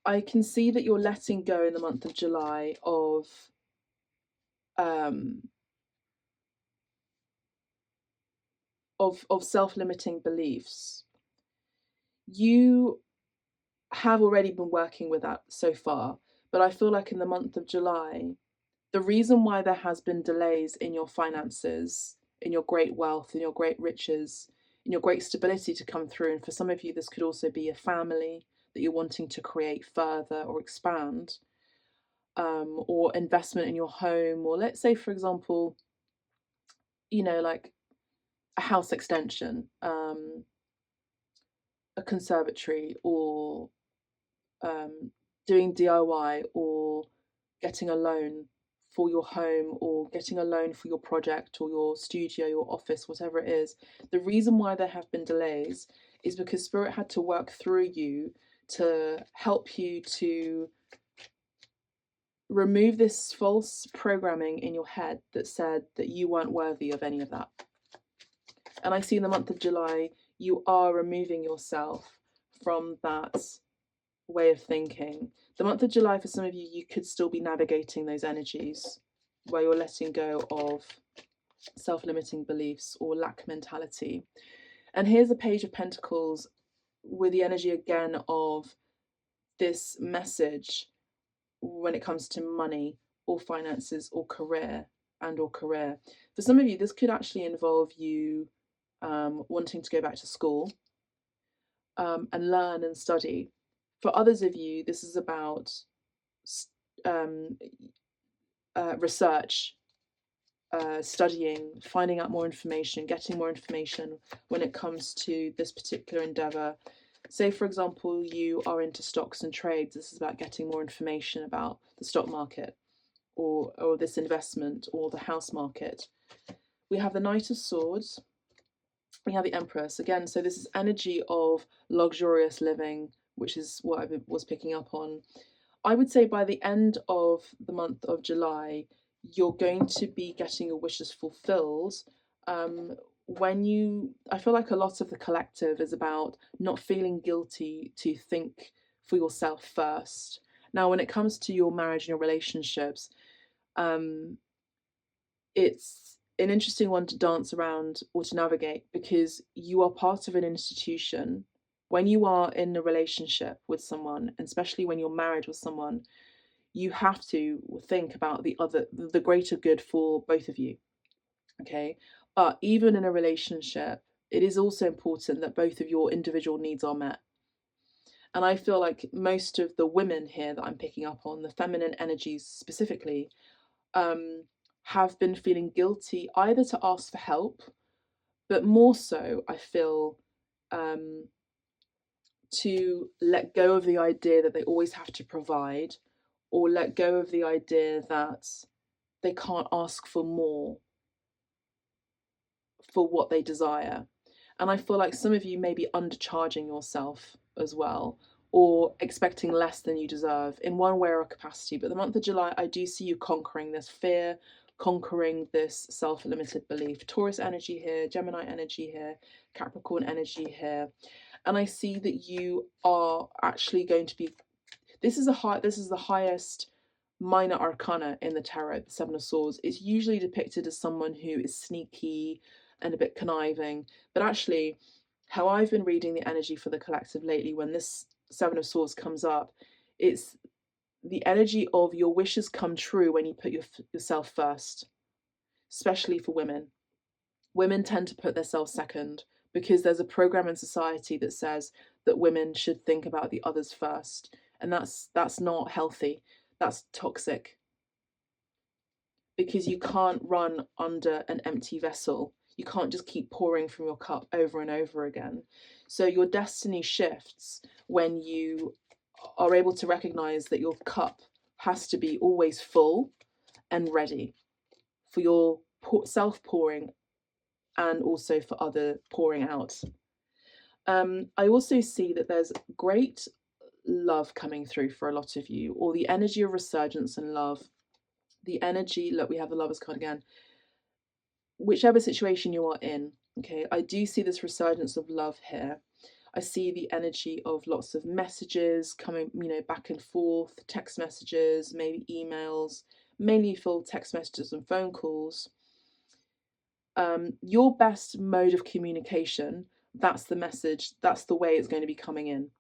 I can see that you're letting go in the month of July of self-limiting beliefs. You have already been working with that so far, but I feel like in the month of July, the reason why there has been delays in your finances, in your great wealth, in your great riches, in your great stability to come through, and for some of you this could also be a family that you're wanting to create further or expand, or investment in your home, or let's say, for example, like a house extension, a conservatory, or doing DIY, or getting a loan for your home, or getting a loan for your project or your studio, your office, whatever it is. The reason why there have been delays is because Spirit had to work through you to help you to remove this false programming in your head that said that you weren't worthy of any of that. And I see in the month of July, you are removing yourself from that way of thinking. The month of July, for some of you, you could still be navigating those energies where you're letting go of self-limiting beliefs or lack mentality. And here's a Page of Pentacles with the energy again of this message when it comes to money or finances or career or career. For some of you, this could actually involve you wanting to go back to school and learn and study. For others of you, this is about research, studying, finding out more information, getting more information when it comes to this particular endeavor. Say, for example, you are into stocks and trades. This is about getting more information about the stock market or this investment or the house market. We have the Knight of Swords. We have the Empress again. So this is energy of luxurious living, which is what I was picking up on. I would say by the end of the month of July, you're going to be getting your wishes fulfilled. I feel like a lot of the collective is about not feeling guilty to think for yourself first. Now, when it comes to your marriage and your relationships, it's an interesting one to dance around or to navigate, because you are part of an institution. When you are in a relationship with someone, and especially when you're married with someone, you have to think about the greater good for both of you. Okay. But even in a relationship, it is also important that both of your individual needs are met. And I feel like most of the women here that I'm picking up on, the feminine energies specifically, have been feeling guilty either to ask for help, but more so, I feel, to let go of the idea that they always have to provide, or let go of the idea that they can't ask for more for what they desire. And I feel like some of you may be undercharging yourself as well, or expecting less than you deserve in one way or capacity. But the month of July, I do see you conquering this fear, conquering this self-limited belief. Taurus energy here, Gemini energy here, Capricorn energy here. And I see that you are actually going to be, This is the highest minor arcana in the tarot, the Seven of Swords. It's usually depicted as someone who is sneaky and a bit conniving, but actually, how I've been reading the energy for the collective lately, when this Seven of Swords comes up, it's the energy of your wishes come true when you put yourself first, especially for women. Women tend to put themselves second because there's a program in society that says that women should think about the others first, and that's not healthy. That's toxic, because you can't run under an empty vessel. You can't just keep pouring from your cup over and over again. So your destiny shifts when you are able to recognize that your cup has to be always full and ready for your self pouring and also for other pouring out. I also see that there's great love coming through for a lot of you, or the energy of resurgence and love. The energy, look, we have the Lovers card again. Whichever situation you are in, okay, I do see this resurgence of love here. I see the energy of lots of messages coming, back and forth, text messages, maybe emails, mainly full text messages and phone calls. Your best mode of communication, that's the message, that's the way it's going to be coming in.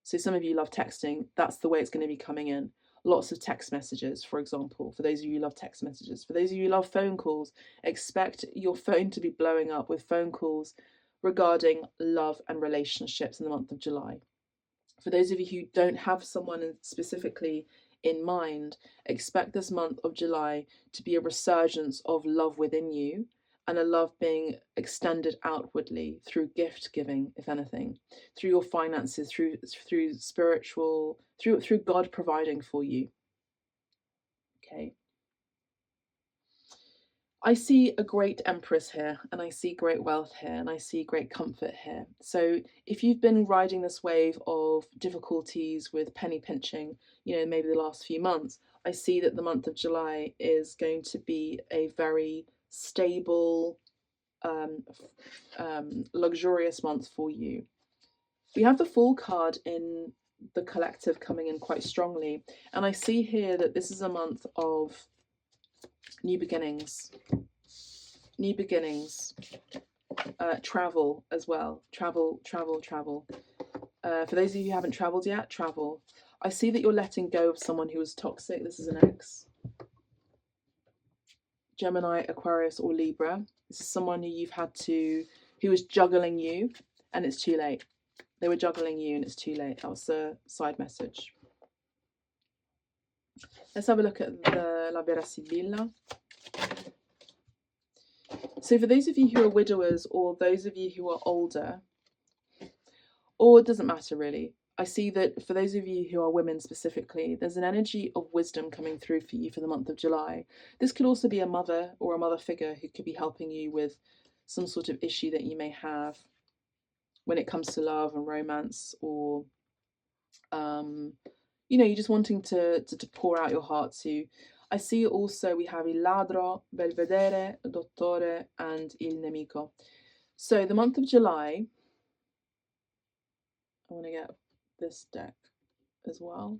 So some of you love texting, that's the way it's going to be coming in. Lots of text messages, for example, for those of you who love text messages. For those of you who love phone calls, expect your phone to be blowing up with phone calls regarding love and relationships in the month of July. For those of you who don't have someone specifically in mind, expect this month of July to be a resurgence of love within you, and a love being extended outwardly through gift giving, if anything, through your finances, through spiritual, through God providing for you. Okay. I see a great empress here, and I see great wealth here, and I see great comfort here. So if you've been riding this wave of difficulties with penny pinching, maybe the last few months, I see that the month of July is going to be a very stable, luxurious month for you. We have the Fool card in the collective coming in quite strongly, and I see here that this is a month of new beginnings, travel as well, travel. For those of you who haven't traveled yet, travel. I see that you're letting go of someone who was toxic. This is an ex. Gemini, Aquarius, or Libra. This is someone who was juggling you, and it's too late. They were juggling you and it's too late. That was the side message. Let's have a look at the La Vera Sibilla. So for those of you who are widowers, or those of you who are older, or it doesn't matter really, I see that for those of you who are women specifically, there's an energy of wisdom coming through for you for the month of July. This could also be a mother or a mother figure who could be helping you with some sort of issue that you may have when it comes to love and romance, or you're just wanting to pour out your heart to. I see also we have Il Ladro, Belvedere, Dottore, and Il Nemico. So the month of July, I want to get this deck as well.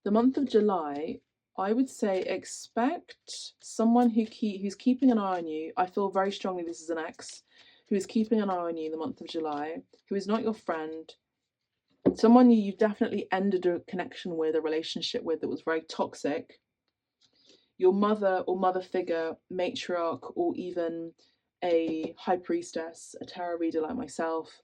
The month of July, I would say expect someone who's keeping an eye on you. I feel very strongly this is an ex who is keeping an eye on you in the month of July, who is not your friend, someone you've definitely ended a connection with, a relationship with, that was very toxic. Your mother or mother figure, matriarch, or even a high priestess, a tarot reader like myself,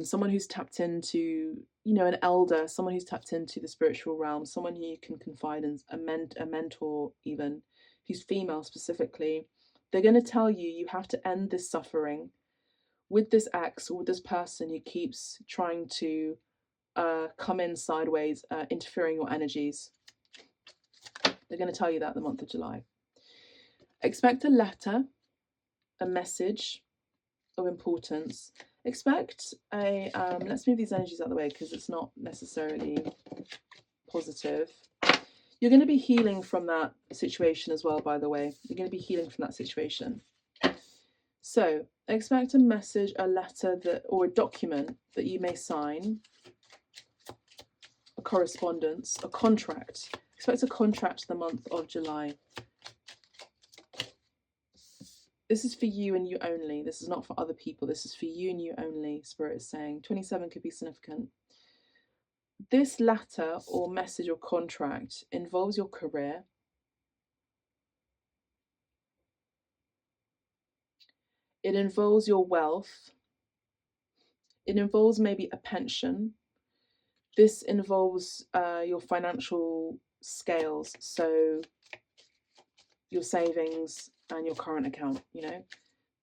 someone who's tapped into, an elder, someone who's tapped into the spiritual realm, someone who you can confide in, a mentor even, who's female specifically. They're going to tell you have to end this suffering with this ex or with this person who keeps trying to come in sideways, interfering your energies. They're going to tell you that the month of July. Expect a letter, a message of importance. Expect a, let's move these energies out of the way because it's not necessarily positive. You're going to be healing from that situation as well, by the way. You're going to be healing from that situation. So expect a message, a letter, or a document that you may sign. a correspondence, a contract. Expect a contract the month of July. This is for you and you only. This is not for other people. This is for you and you only, Spirit is saying. 27 could be significant. This letter or message or contract involves your career. It involves your wealth. It involves maybe a pension. This involves your financial scales, so your savings and your current account, you know.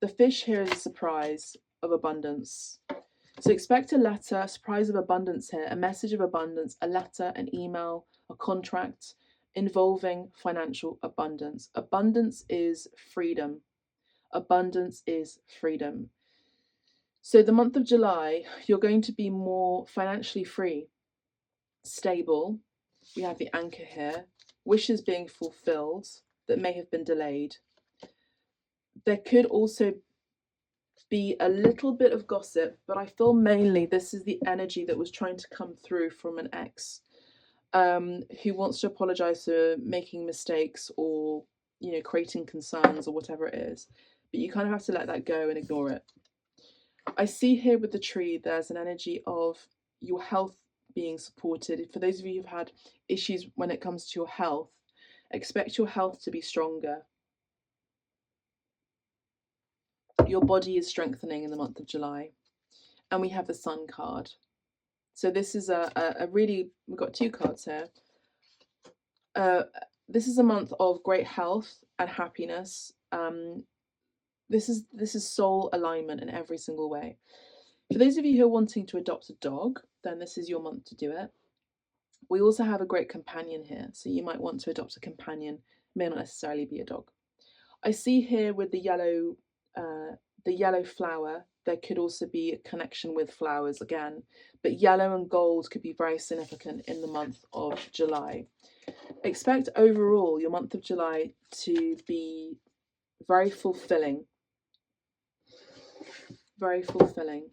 The fish here is a surprise of abundance. So expect a letter, a surprise of abundance here, a message of abundance, a letter, an email, a contract involving financial abundance. Abundance is freedom. Abundance is freedom. So the month of July, you're going to be more financially free, stable. We have the anchor here, wishes being fulfilled that may have been delayed. There could also be a little bit of gossip, but I feel mainly this is the energy that was trying to come through from an ex who wants to apologize for making mistakes or, you know, creating concerns or whatever it is. But you kind of have to let that go and ignore it. I see here with the tree, there's an energy of your health being supported. For those of you who've had issues when it comes to your health, expect your health to be stronger. Your body is strengthening in the month of July. And we have the Sun card. So this is a really, we've got two cards here. This is a month of great health and happiness. This is soul alignment in every single way. For those of you who are wanting to adopt a dog, then this is your month to do it. We also have a great companion here. So you might want to adopt a companion, may not necessarily be a dog. I see here with the yellow flower, there could also be a connection with flowers again, but yellow and gold could be very significant in the month of July. Expect overall your month of July to be very fulfilling. Very fulfilling.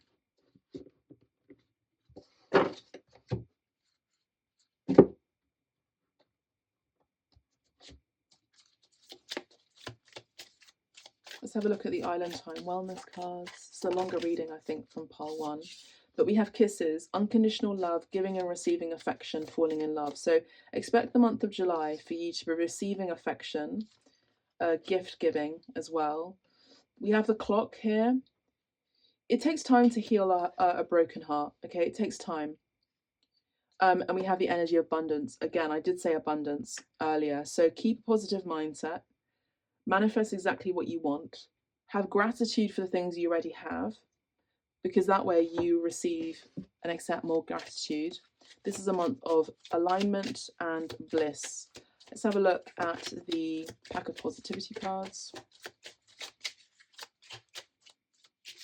Let's have a look at the Island Time Wellness cards. It's a longer reading, I think, from pile 1. But we have kisses, unconditional love, giving and receiving affection, falling in love. So expect the month of July for you to be receiving affection, gift giving as well. We have the clock here. It takes time to heal a broken heart, okay? It takes time. And we have the energy of abundance. Again, I did say abundance earlier. So keep a positive mindset. Manifest exactly what you want. Have gratitude for the things you already have, because that way you receive and accept more gratitude. This is a month of alignment and bliss. Let's have a look at the pack of positivity cards.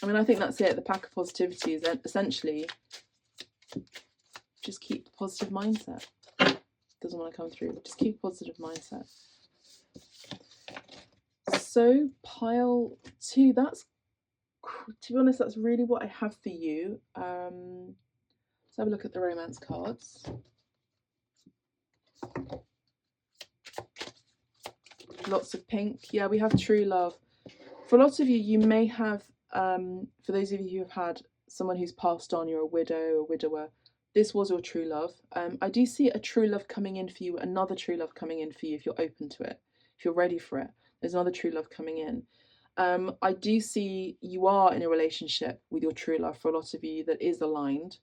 I mean, I think that's it. The pack of positivity is essentially just keep a positive mindset. Doesn't want to come through. Just keep a positive mindset. So pile 2, that's, to be honest, that's really what I have for you. Let's have a look at the romance cards. Lots of pink. Yeah, we have true love. For lots of you, you may have, for those of you who have had someone who's passed on, you're a widow or widower, this was your true love. I do see a true love coming in for you, another true love coming in for you if you're open to it, if you're ready for it. There's another true love coming in. I do see you are in a relationship with your true love for a lot of you that is aligned.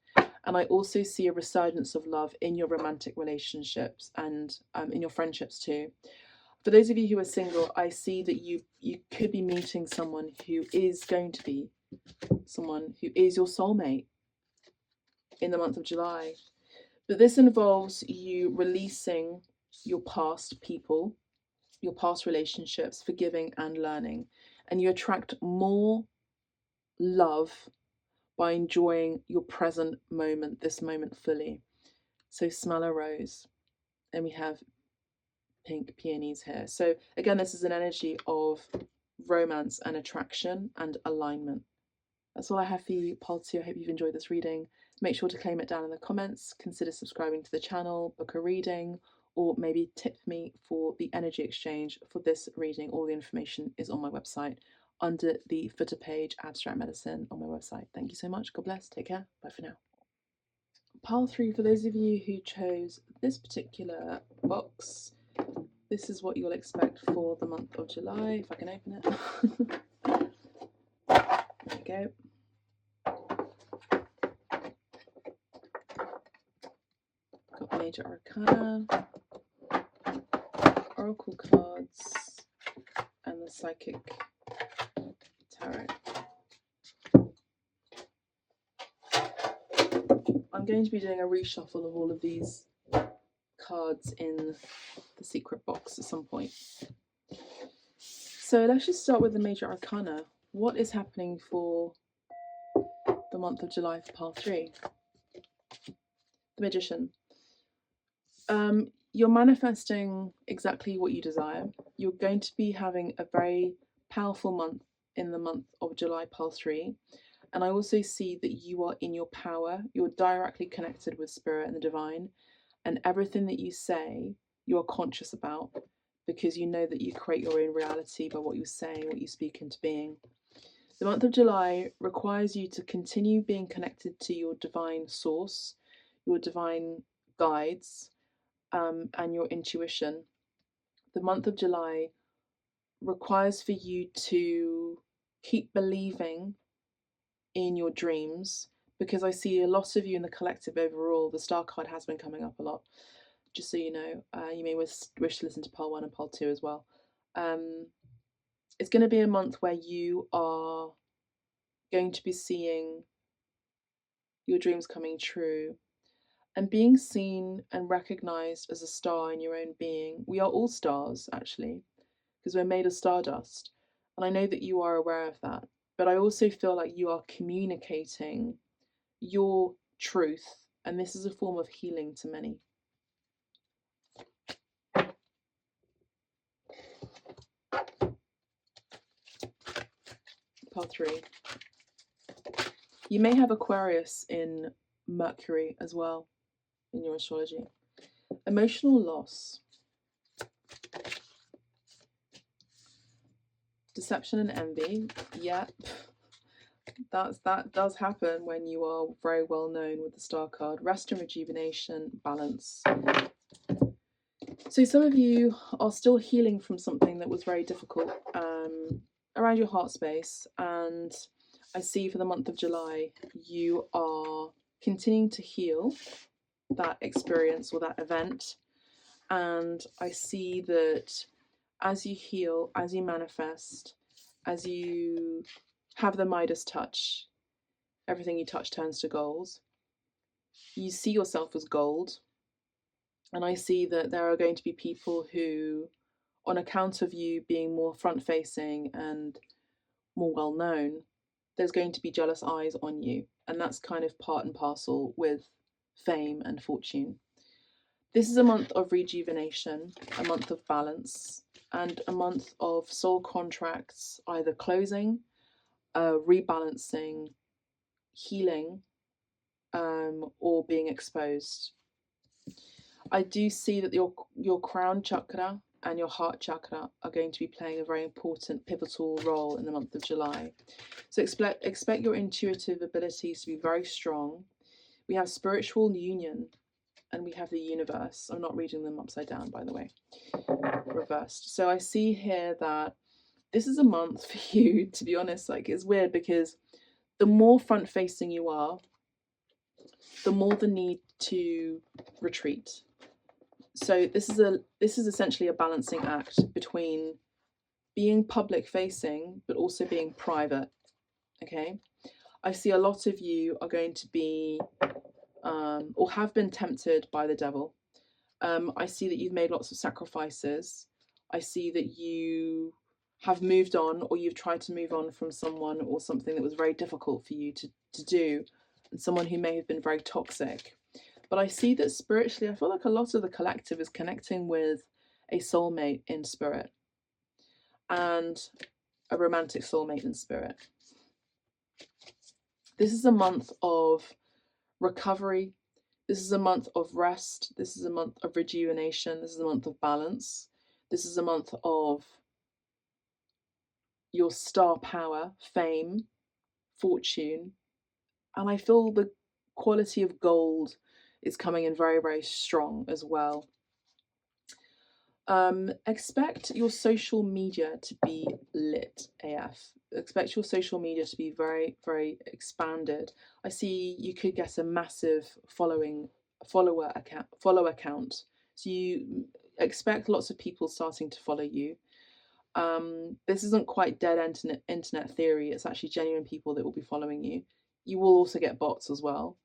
And I also see a resurgence of love in your romantic relationships and in your friendships too. For those of you who are single, I see that you could be meeting someone who is going to be someone who is your soulmate in the month of July. But this involves you releasing your past people, your past relationships, forgiving and learning. And you attract more love by enjoying your present moment, this moment fully. So smell a rose. And we have pink peonies here. So again, this is an energy of romance and attraction and alignment. That's all I have for you, Pile 2. I hope you've enjoyed this reading. Make sure to claim it down in the comments. Consider subscribing to the channel, book a reading, or maybe tip me for the energy exchange for this reading. All the information is on my website under the footer page, Abstract Medicine, on my website. Thank you so much. God bless. Take care. Bye for now. Pile 3, for those of you who chose this particular box, this is what you'll expect for the month of July, if I can open it. There you go. Got Major Arcana, Oracle cards, and the Psychic Tarot. I'm going to be doing a reshuffle of all of these cards in the secret box at some point. So let's just start with the Major Arcana. What is happening for the month of July for Pile 3? The Magician. You're manifesting exactly what you desire. You're going to be having a very powerful month in the month of July, Pile 3. And I also see that you are in your power. You're directly connected with Spirit and the Divine. And everything that you say, you are conscious about, because you know that you create your own reality by what you say, what you speak into being. The month of July requires you to continue being connected to your divine source, your divine guides, and your intuition. The month of July requires for you to keep believing in your dreams, because I see a lot of you in the collective overall. The Star card has been coming up a lot, just so you know. You may wish to listen to Pile 1 and Pile 2 as well. It's going to be a month where you are going to be seeing your dreams coming true and being seen and recognized as a star in your own being. We are all stars, actually, because we're made of stardust. And I know that you are aware of that. But I also feel like you are communicating your truth, and this is a form of healing to many. Pile 3. You may have Aquarius in Mercury as well in your astrology. Emotional loss. Deception and envy. Yeah, that does happen when you are very well known with the Star card. Rest and rejuvenation, balance. So some of you are still healing from something that was very difficult around your heart space, and I see for the month of July you are continuing to heal that experience or that event. And I see that as you heal, as you manifest, as you have the Midas touch, everything you touch turns to gold. You see yourself as gold. And I see that there are going to be people who, on account of you being more front facing and more well known, there's going to be jealous eyes on you. And that's kind of part and parcel with fame and fortune. This is a month of rejuvenation, a month of balance, and a month of soul contracts either closing, rebalancing, healing, or being exposed. I do see that your crown chakra and your heart chakra are going to be playing a very important, pivotal role in the month of July. So expect your intuitive abilities to be very strong. We have spiritual union, and we have the universe. I'm not reading them upside down, by the way, reversed. So I see here that this is a month for you, to be honest. Like, it's weird because the more front facing you are, the more the need to retreat. So this is essentially a balancing act between being public facing but also being private. Okay, I see a lot of you are going to be or have been tempted by the devil. I see that you've made lots of sacrifices. I see that you have moved on, or you've tried to move on from someone or something that was very difficult for you to do, and someone who may have been very toxic. But I see that spiritually, I feel like a lot of the collective is connecting with a soulmate in spirit and a romantic soulmate in spirit. This is a month of recovery. This is a month of rest. This is a month of rejuvenation. This is a month of balance. This is a month of your star power, fame, fortune. And I feel the quality of gold is coming in very, very strong as well. Expect your social media to be lit AF. Expect your social media to be very, very expanded. I see you could get a massive follower account. So you expect lots of people starting to follow you. This isn't quite dead internet theory. It's actually genuine people that will be following you. You will also get bots as well,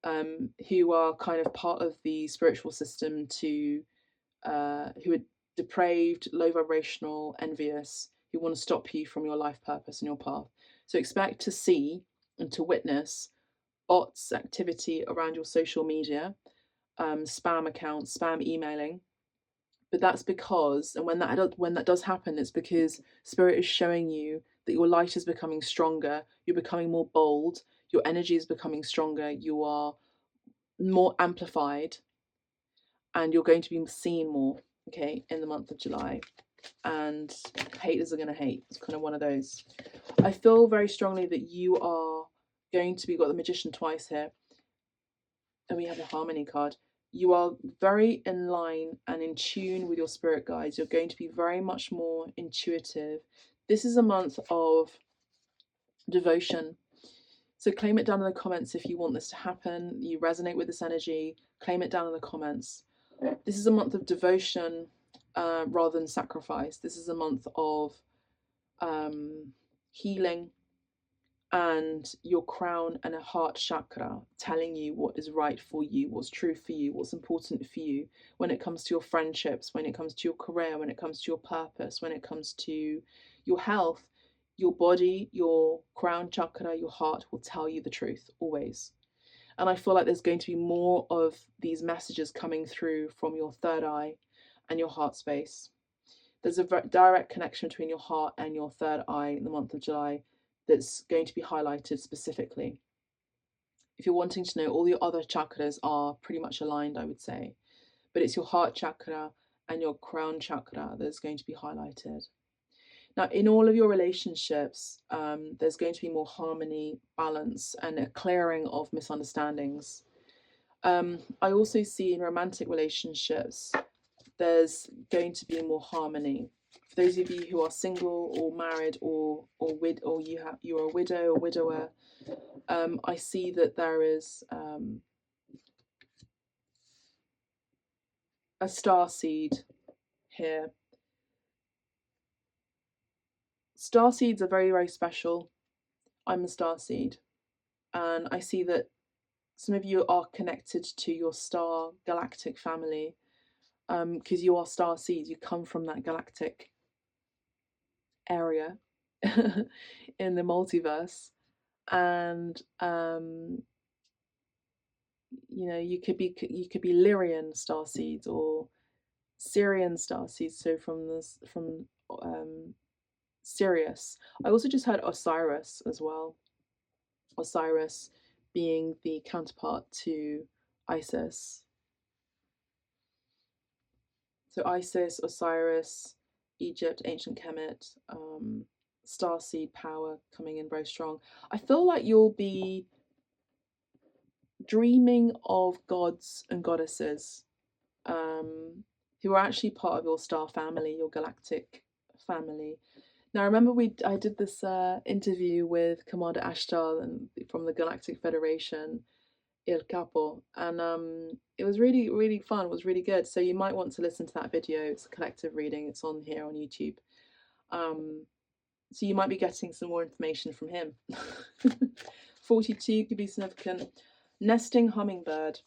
who are kind of part of the spiritual system who are depraved, low vibrational, envious, who want to stop you from your life purpose and your path. So expect to see and to witness bots activity around your social media, spam accounts, spam emailing. But that's because, and when that does happen, it's because spirit is showing you that your light is becoming stronger, you're becoming more bold, your energy is becoming stronger, you are more amplified, and you're going to be seen more, okay, in the month of July. And haters are going to hate. It's kind of one of those. I feel very strongly that you are going to be, got the Magician twice here, and we have a Harmony card. You are very in line and in tune with your spirit guides. You're going to be very much more intuitive. This is a month of devotion. So claim it down in the comments if you want this to happen, you resonate with this energy, claim it down in the comments. This is a month of devotion rather than sacrifice. This is a month of healing and your crown and a heart chakra telling you what is right for you, what's true for you, what's important for you when it comes to your friendships, when it comes to your career, when it comes to your purpose, when it comes to your health. Your body, your crown chakra, your heart will tell you the truth always. And I feel like there's going to be more of these messages coming through from your third eye and your heart space. There's a direct connection between your heart and your third eye in the month of July that's going to be highlighted specifically. If you're wanting to know, all your other chakras are pretty much aligned, I would say. But it's your heart chakra and your crown chakra that's going to be highlighted. Now, in all of your relationships, there's going to be more harmony, balance, and a clearing of misunderstandings. I also see in romantic relationships, there's going to be more harmony. For those of you who are single or married or you're a widow or widower, I see that there is a star seed here. Star seeds are very, very special. I'm a star seed, and I see that some of you are connected to your star galactic family because you are star seeds. You come from that galactic area in the multiverse, and you know, you could be Lyrian star seeds or Syrian star seeds. So from Sirius. I also just heard Osiris as well. Osiris being the counterpart to Isis. So Isis, Osiris, Egypt, ancient Kemet, starseed power coming in very strong. I feel like you'll be dreaming of gods and goddesses who are actually part of your star family, your galactic family. Now, remember I did this interview with Commander Ashtar from the Galactic Federation, Il Capo, and it was really, really fun. It was really good. So you might want to listen to that video. It's a collective reading. It's on here on YouTube. So you might be getting some more information from him. 42 could be significant. Nesting hummingbird.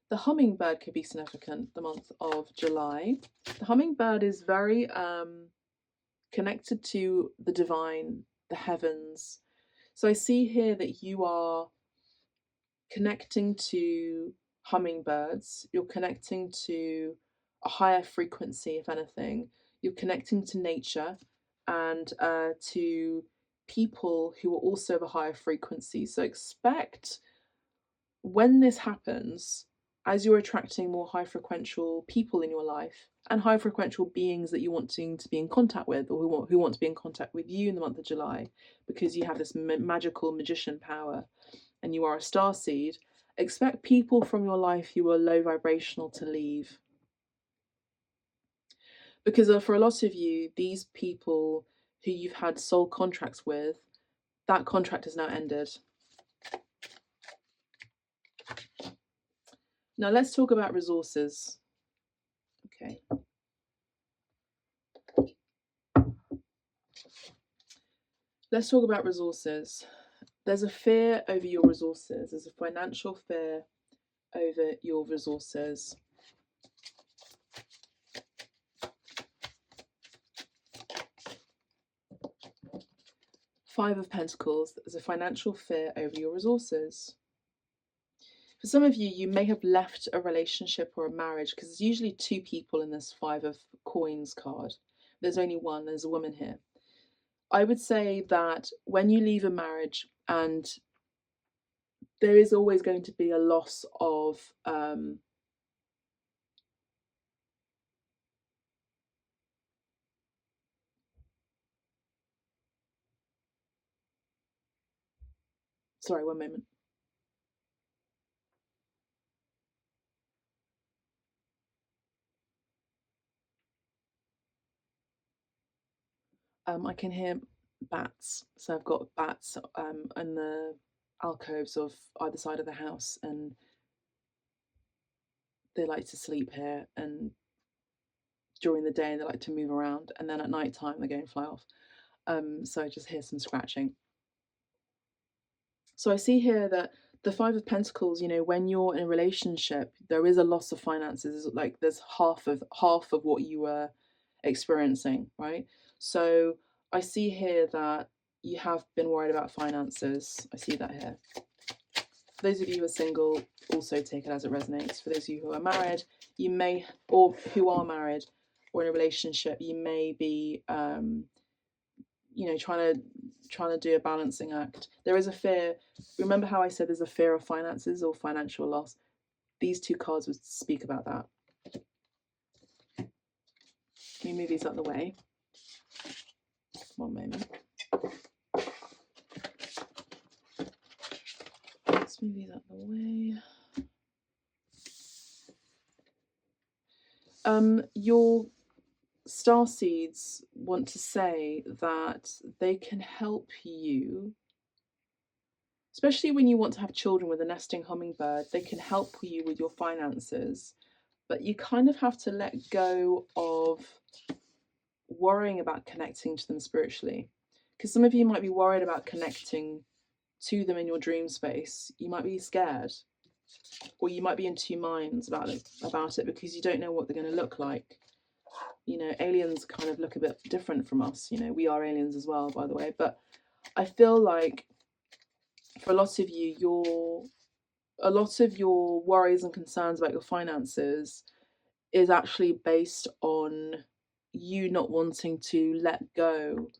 The hummingbird could be significant the month of July. The hummingbird is very connected to the divine, the heavens. So I see here that you are connecting to hummingbirds. You're connecting to a higher frequency, if anything. You're connecting to nature and to people who are also of a higher frequency. So expect when this happens, as you're attracting more high frequential people in your life and high frequential beings that you want to be in contact with, or who want to be in contact with you in the month of July, because you have this magical magician power and you are a star seed, expect people from your life who are low vibrational to leave. Because for a lot of you, these people who you've had soul contracts with, that contract has now ended. Now let's talk about resources. Okay. Let's talk about resources. There's a fear over your resources. There's a financial fear over your resources. Five of Pentacles. There's a financial fear over your resources. For some of you, you may have left a relationship or a marriage, because there's usually two people in this Five of Coins card. There's only one. There's a woman here. I would say that when you leave a marriage, and there is always going to be a loss of sorry, one moment. I can hear bats. So I've got bats in the alcoves of either side of the house, and they like to sleep here, and during the day they like to move around, and then at night time they go and fly off. So I just hear some scratching. So I see here that the Five of Pentacles, you know, when you're in a relationship, there is a loss of finances. Like there's half of what you were experiencing, right? So I see here that you have been worried about finances. I see that here. For those of you who are single, also take it as it resonates. For those of you who are married, you may, or who are married or in a relationship, you may be, you know, trying to do a balancing act. There is a fear. Remember how I said there's a fear of finances or financial loss? These two cards would speak about that. Let me move these out of the way. One moment. Let's move these out of the way. Your star seeds want to say that they can help you, especially when you want to have children with a nesting hummingbird. They can help you with your finances, but you kind of have to let go of worrying about connecting to them spiritually, because some of you might be worried about connecting to them in your dream space. You might be scared, or you might be in two minds about it because you don't know what they're going to look like. You know, aliens kind of look a bit different from us. You know, we are aliens as well, by the way. But I feel like for a lot of you, a lot of your worries and concerns about your finances is actually based on you not wanting to let go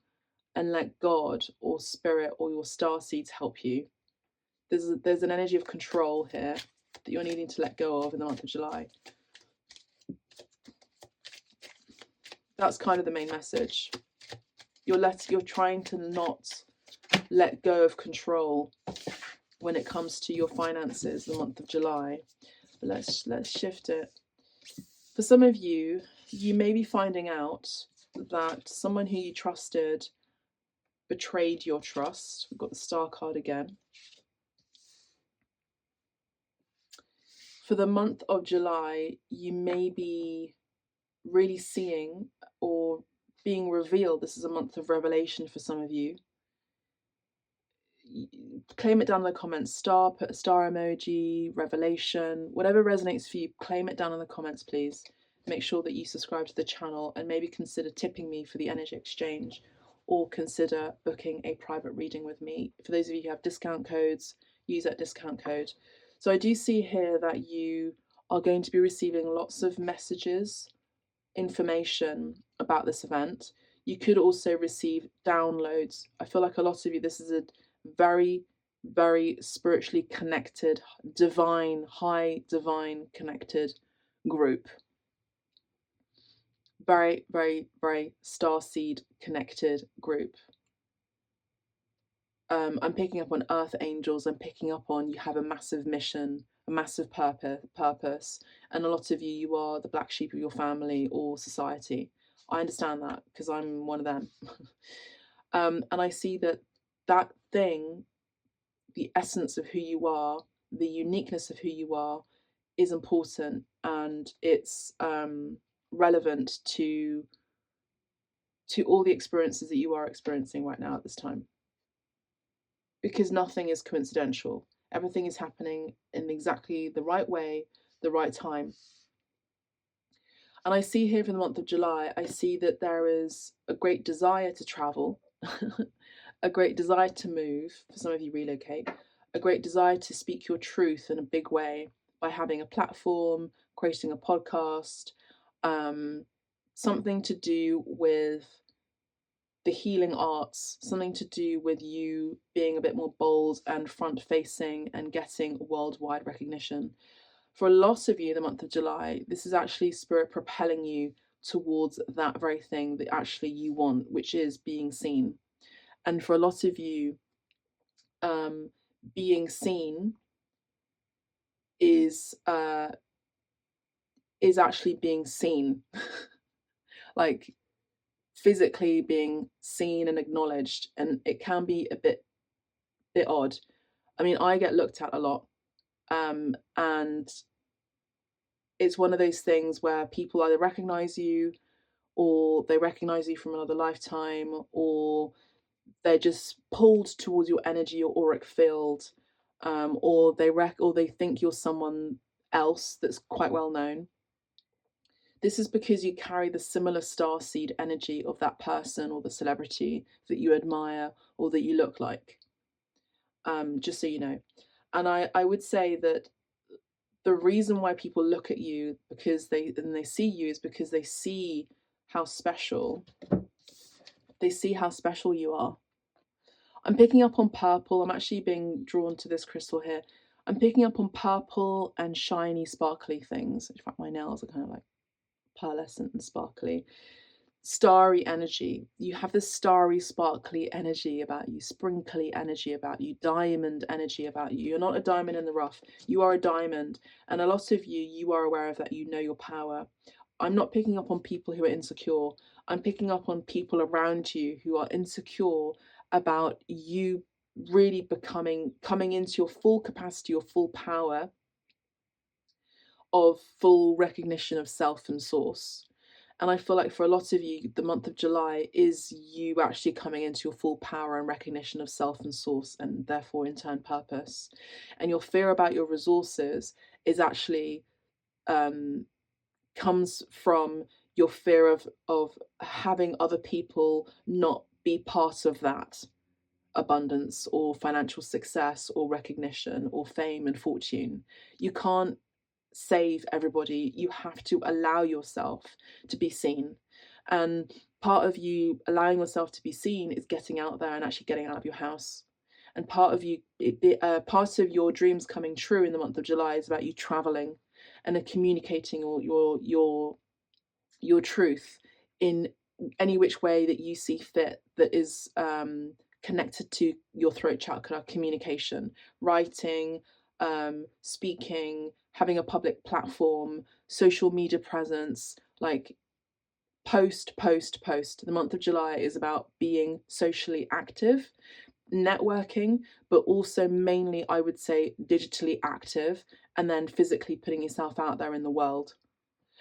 and let God or spirit or your star seeds help you. There's an energy of control here that you're needing to let go of in the month of July. That's kind of the main message. You're trying to not let go of control when it comes to your finances the month of July. But let's shift it. For some of you, you may be finding out that someone who you trusted betrayed your trust. We've got the Star card again. For the month of July, you may be really seeing or being revealed. This is a month of revelation for some of you. Claim it down in the comments. Star, put a star emoji, revelation, whatever resonates for you, claim it down in the comments, please. Make sure that you subscribe to the channel and maybe consider tipping me for the energy exchange, or consider booking a private reading with me. For those of you who have discount codes, use that discount code. So I do see here that you are going to be receiving lots of messages, information about this event. You could also receive downloads. I feel like a lot of you, this is a very, very spiritually connected, divine, high divine connected group. Very, very, very starseed connected group. I'm picking up on earth angels. I'm picking up on you have a massive mission, a massive purpose. And a lot of you, you are the black sheep of your family or society. I understand that because I'm one of them. And I see that that thing, the essence of who you are, the uniqueness of who you are, is important, and it's relevant to all the experiences that you are experiencing right now at this time. Because nothing is coincidental. Everything is happening in exactly the right way, the right time. And I see here for the month of July, I see that there is a great desire to travel, a great desire to move, for some of you relocate, a great desire to speak your truth in a big way by having a platform, creating a podcast, something to do with the healing arts, something to do with you being a bit more bold and front facing and getting worldwide recognition. For a lot of you, the month of July, this is actually spirit propelling you towards that very thing that actually you want, which is being seen. And for a lot of you, being seen is actually being seen, like physically being seen and acknowledged, and it can be a bit odd. I mean, I get looked at a lot, and it's one of those things where people either recognize you, or they recognize you from another lifetime, or they're just pulled towards your energy or auric field, or they think you're someone else that's quite well known. This is because you carry the similar starseed energy of that person or the celebrity that you admire or that you look like. Just so you know. And I would say that the reason why people look at you because they see you is because they see how special you are. I'm picking up on purple. I'm actually being drawn to this crystal here. I'm picking up on purple and shiny, sparkly things. In fact, my nails are kind of like pearlescent and sparkly. Starry energy. You have this starry, sparkly energy about you, sprinkly energy about you, diamond energy about you. You're not a diamond in the rough. You are a diamond. And a lot of you, you are aware of that. You know your power. I'm not picking up on people who are insecure. I'm picking up on people around you who are insecure about you really coming into your full capacity, your full power of full recognition of self and source. And I feel like for a lot of you, the month of July is you actually coming into your full power and recognition of self and source, and therefore in turn purpose. And your fear about your resources is actually comes from your fear of having other people not be part of that abundance or financial success or recognition or fame and fortune. You can't save everybody. You have to allow yourself to be seen. And part of you allowing yourself to be seen is getting out there and actually getting out of your house. And part of you, part of your dreams coming true in the month of July is about you traveling and communicating your truth in any which way that you see fit that is connected to your throat chakra, communication, writing, speaking, having a public platform, social media presence, like post. The month of July is about being socially active, networking, but also mainly, I would say, digitally active, and then physically putting yourself out there in the world.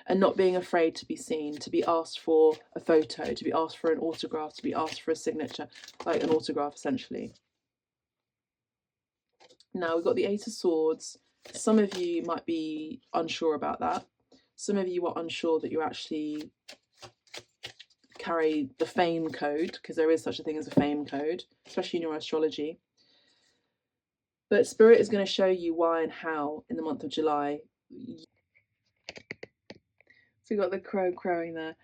And not being afraid to be seen, to be asked for a photo, to be asked for an autograph, to be asked for a signature, like an autograph essentially. Now we've got the Eight of Swords. Some of you might be unsure about that. Some of you are unsure that you actually carry the fame code, because there is such a thing as a fame code, especially in your astrology. But Spirit is going to show you why and how in the month of July. So we got the crow crowing there.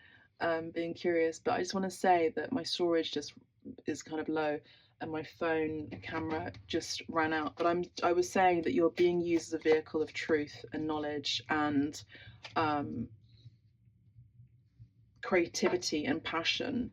being curious. But I just want to say that my storage just is kind of low, and my phone camera just ran out. But I was saying that you're being used as a vehicle of truth and knowledge and creativity and passion.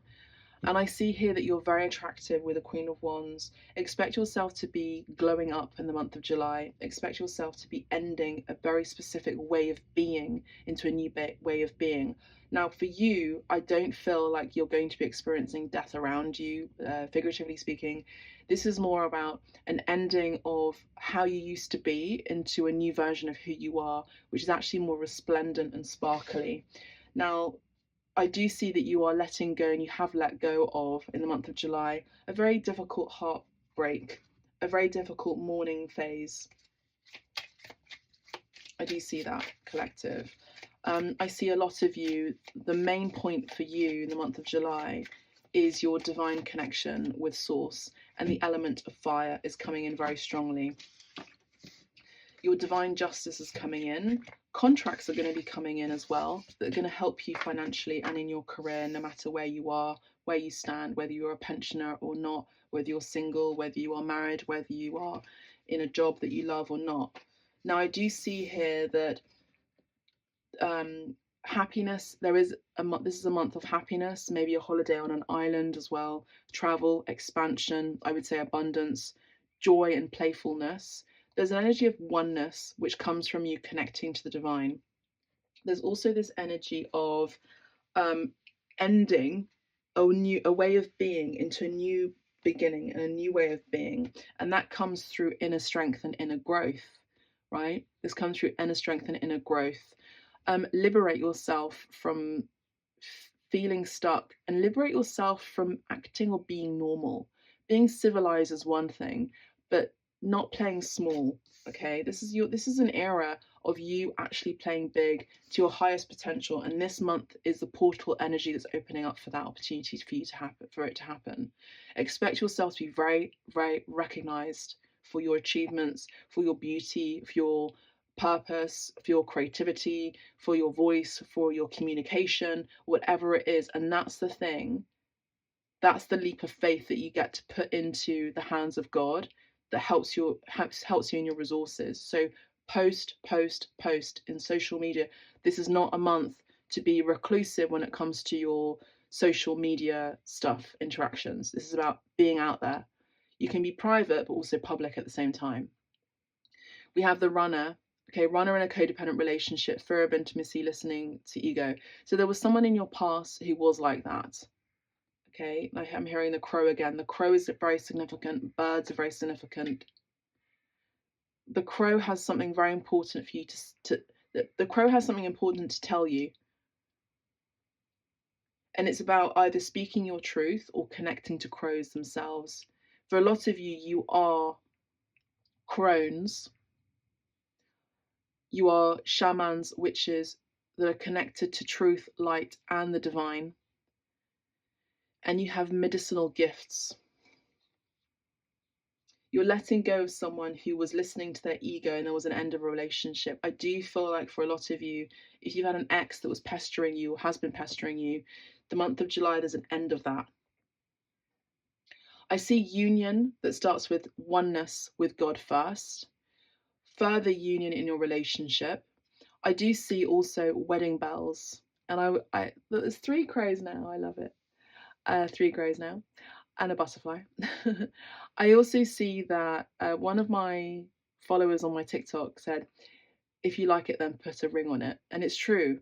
And I see here that you're very attractive with a Queen of Wands. Expect yourself to be glowing up in the month of July. Expect yourself to be ending a very specific way of being into a new way of being. Now, for you, I don't feel like you're going to be experiencing death around you, figuratively speaking. This is more about an ending of how you used to be into a new version of who you are, which is actually more resplendent and sparkly. Now, I do see that you are letting go, and you have let go of, in the month of July, a very difficult heartbreak, a very difficult mourning phase. I do see that, collective. I see a lot of you, the main point for you in the month of July is your divine connection with Source, and the element of fire is coming in very strongly. Your divine justice is coming in. Contracts are going to be coming in as well that are going to help you financially and in your career, no matter where you are, where you stand, whether you're a pensioner or not, whether you're single, whether you are married, whether you are in a job that you love or not. Now, I do see here that happiness, this is a month of happiness, maybe a holiday on an island as well, travel, expansion, I would say abundance, joy and playfulness. There's an energy of oneness which comes from you connecting to the divine. There's also this energy of ending a way of being into a new beginning and a new way of being, and that comes through inner strength and inner growth, right? This comes through inner strength and inner growth. Liberate yourself from feeling stuck, and liberate yourself from acting or being normal. Being civilized is one thing, but not playing small. Okay, this is an era of you actually playing big to your highest potential, and this month is the portal energy that's opening up for that opportunity for it to happen. Expect yourself to be very, very recognized for your achievements, for your beauty, for your purpose, for your creativity, for your voice, for your communication, whatever it is. And that's the thing. That's the leap of faith that you get to put into the hands of God that helps you in your resources. So post, post, post in social media. This is not a month to be reclusive when it comes to your social media stuff, interactions. This is about being out there. You can be private, but also public at the same time. We have the runner. Okay, runner in a codependent relationship, fear of intimacy, listening to ego. So there was someone in your past who was like that. Okay, I'm hearing the crow again. The crow is very significant. Birds are very significant. The crow has something very important for you the crow has something important to tell you. And it's about either speaking your truth or connecting to crows themselves. For a lot of you, you are crones. You are shamans, witches that are connected to truth, light, and the divine. And you have medicinal gifts. You're letting go of someone who was listening to their ego, and there was an end of a relationship. I do feel like for a lot of you, if you've had an ex that was pestering you or has been pestering you, the month of July, there's an end of that. I see union that starts with oneness with God first, further union in your relationship. I do see also wedding bells, and there's 3 crows now. I love it. 3 crows now, and a butterfly. I also see that one of my followers on my TikTok said, "If you like it, then put a ring on it," and it's true.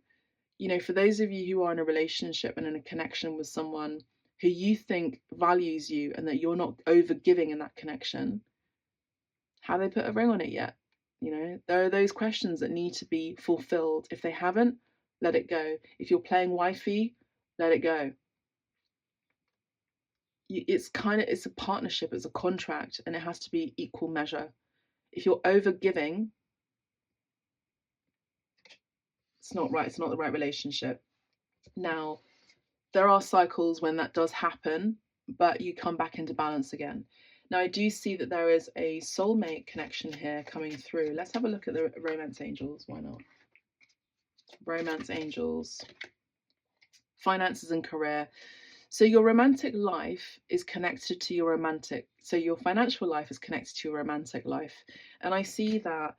You know, for those of you who are in a relationship and in a connection with someone who you think values you and that you're not over giving in that connection, have they put a ring on it yet? You know, there are those questions that need to be fulfilled. If they haven't, let it go. If you're playing wifey, let it go. It's a partnership, it's a contract, and it has to be equal measure. If you're over giving, it's not right. It's not the right relationship. Now, there are cycles when that does happen, but you come back into balance again. Now, I do see that there is a soulmate connection here coming through. Let's have a look at the romance angels. Why not? Romance angels. finances and career. So your romantic life is connected to your so your financial life is connected to your romantic life. And I see that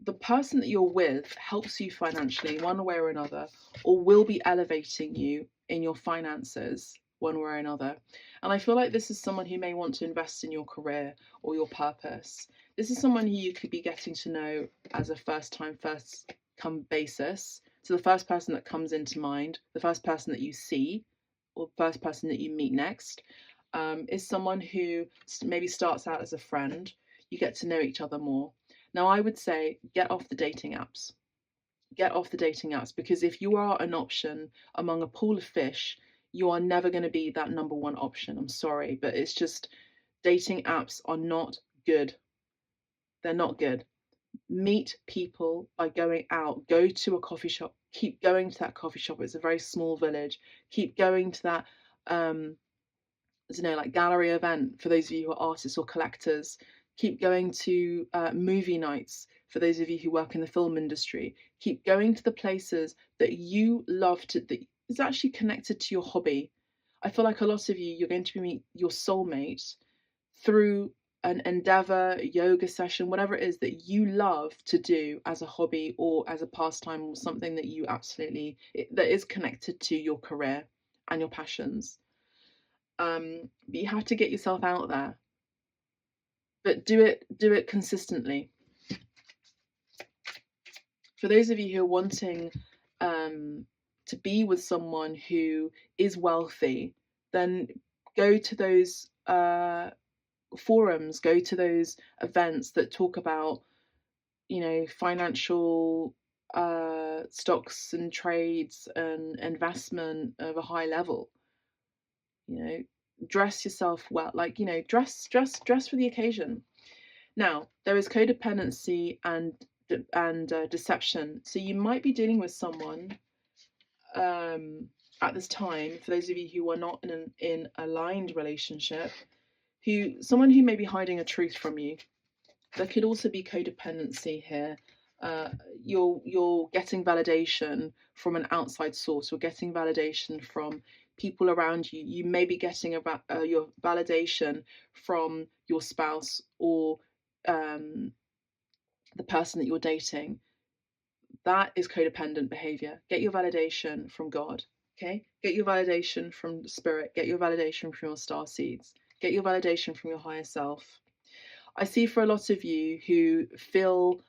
the person that you're with helps you financially one way or another, or will be elevating you in your finances one way or another. And I feel like this is someone who may want to invest in your career or your purpose. This is someone who you could be getting to know as a first come basis. So the first person that comes into mind, the first person that you see, or the first person that you meet next, is someone who maybe starts out as a friend. You get to know each other more. Now, I would say get off the dating apps. Get off the dating apps, because if you are an option among a pool of fish, you are never going to be that number one option. I'm sorry, but it's just dating apps are not good. They're not good. Meet people by going out. Go to a coffee shop. Keep going to that coffee shop. It's a very small village. Keep going to that like gallery event for those of you who are artists or collectors. Keep going to movie nights for those of you who work in the film industry. Keep going to the places that you love that is actually connected to your hobby. I feel like a lot of you're going to meet your soulmate through an endeavor, yoga session, whatever it is that you love to do as a hobby or as a pastime, or something that you that is connected to your career and your passions. But you have to get yourself out there, but do it consistently. For those of you who are wanting to be with someone who is wealthy, then go to those forums, go to those events that talk about financial stocks and trades and investment of a high level. Dress yourself well, dress for the occasion. Now, there is codependency and deception. So you might be dealing with someone at this time, for those of you who are not in an aligned relationship, someone who may be hiding a truth from you. There could also be codependency here. You're getting validation from an outside source. You're getting validation from people around you. You may be getting your validation from your spouse or the person that you're dating. That is codependent behavior. Get your validation from God. Okay? Get your validation from spirit. Get your validation from your star seeds. Get your validation from your higher self. I see for a lot of you who feel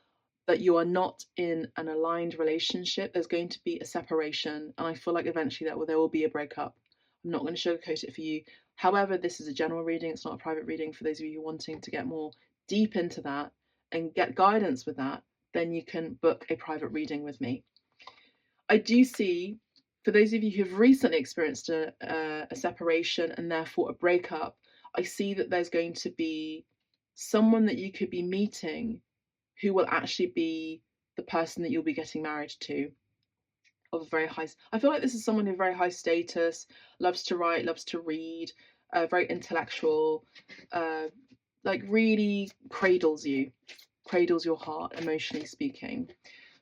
that you are not in an aligned relationship, there's going to be a separation, and I feel like eventually there will be a breakup. I'm not going to sugarcoat it for you. However, this is a general reading, it's not a private reading. For those of you wanting to get more deep into that and get guidance with that, then you can book a private reading with me. I do see, for those of you who've recently experienced a separation and therefore a breakup, I see that there's going to be someone that you could be meeting who will actually be the person that you'll be getting married to, of a very high. I feel like this is someone who's very high status, loves to write, loves to read, very intellectual, like really cradles your heart, emotionally speaking.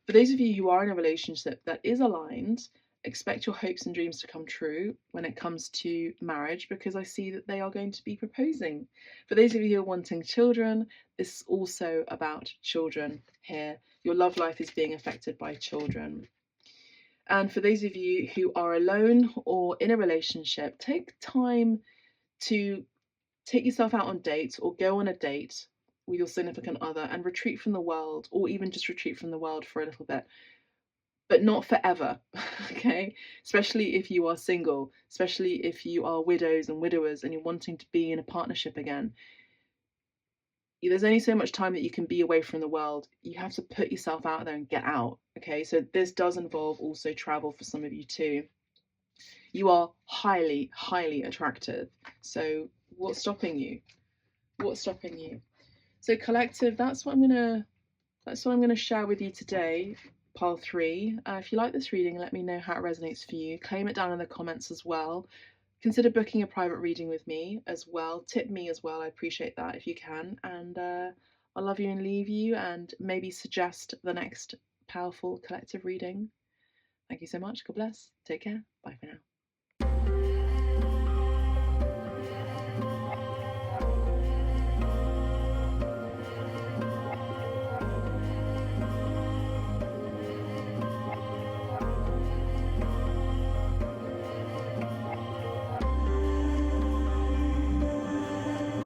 For those of you who are in a relationship that is aligned, expect your hopes and dreams to come true when it comes to marriage, because I see that they are going to be proposing. For those of you who are wanting children, this is also about children here. Your love life is being affected by children. And for those of you who are alone or in a relationship, take time to take yourself out on dates or go on a date with your significant other and retreat from the world, or even just retreat from the world for a little bit, but not forever. Okay, especially if you are single, especially if you are widows and widowers and you're wanting to be in a partnership again. There's only so much time that you can be away from the world. You have to put yourself out there and get out. Okay, so this does involve also travel for some of you too. You are highly, highly attractive. So what's stopping you? What's stopping you? So collective, that's what I'm gonna share with you today, pile 3. If you like this reading, let me know how it resonates for you. Claim it down in the comments as well. Consider booking a private reading with me as well. Tip me as well. I appreciate that if you can. And I'll love you and leave you, and maybe suggest the next powerful collective reading. Thank you so much. God bless. Take care. Bye for now.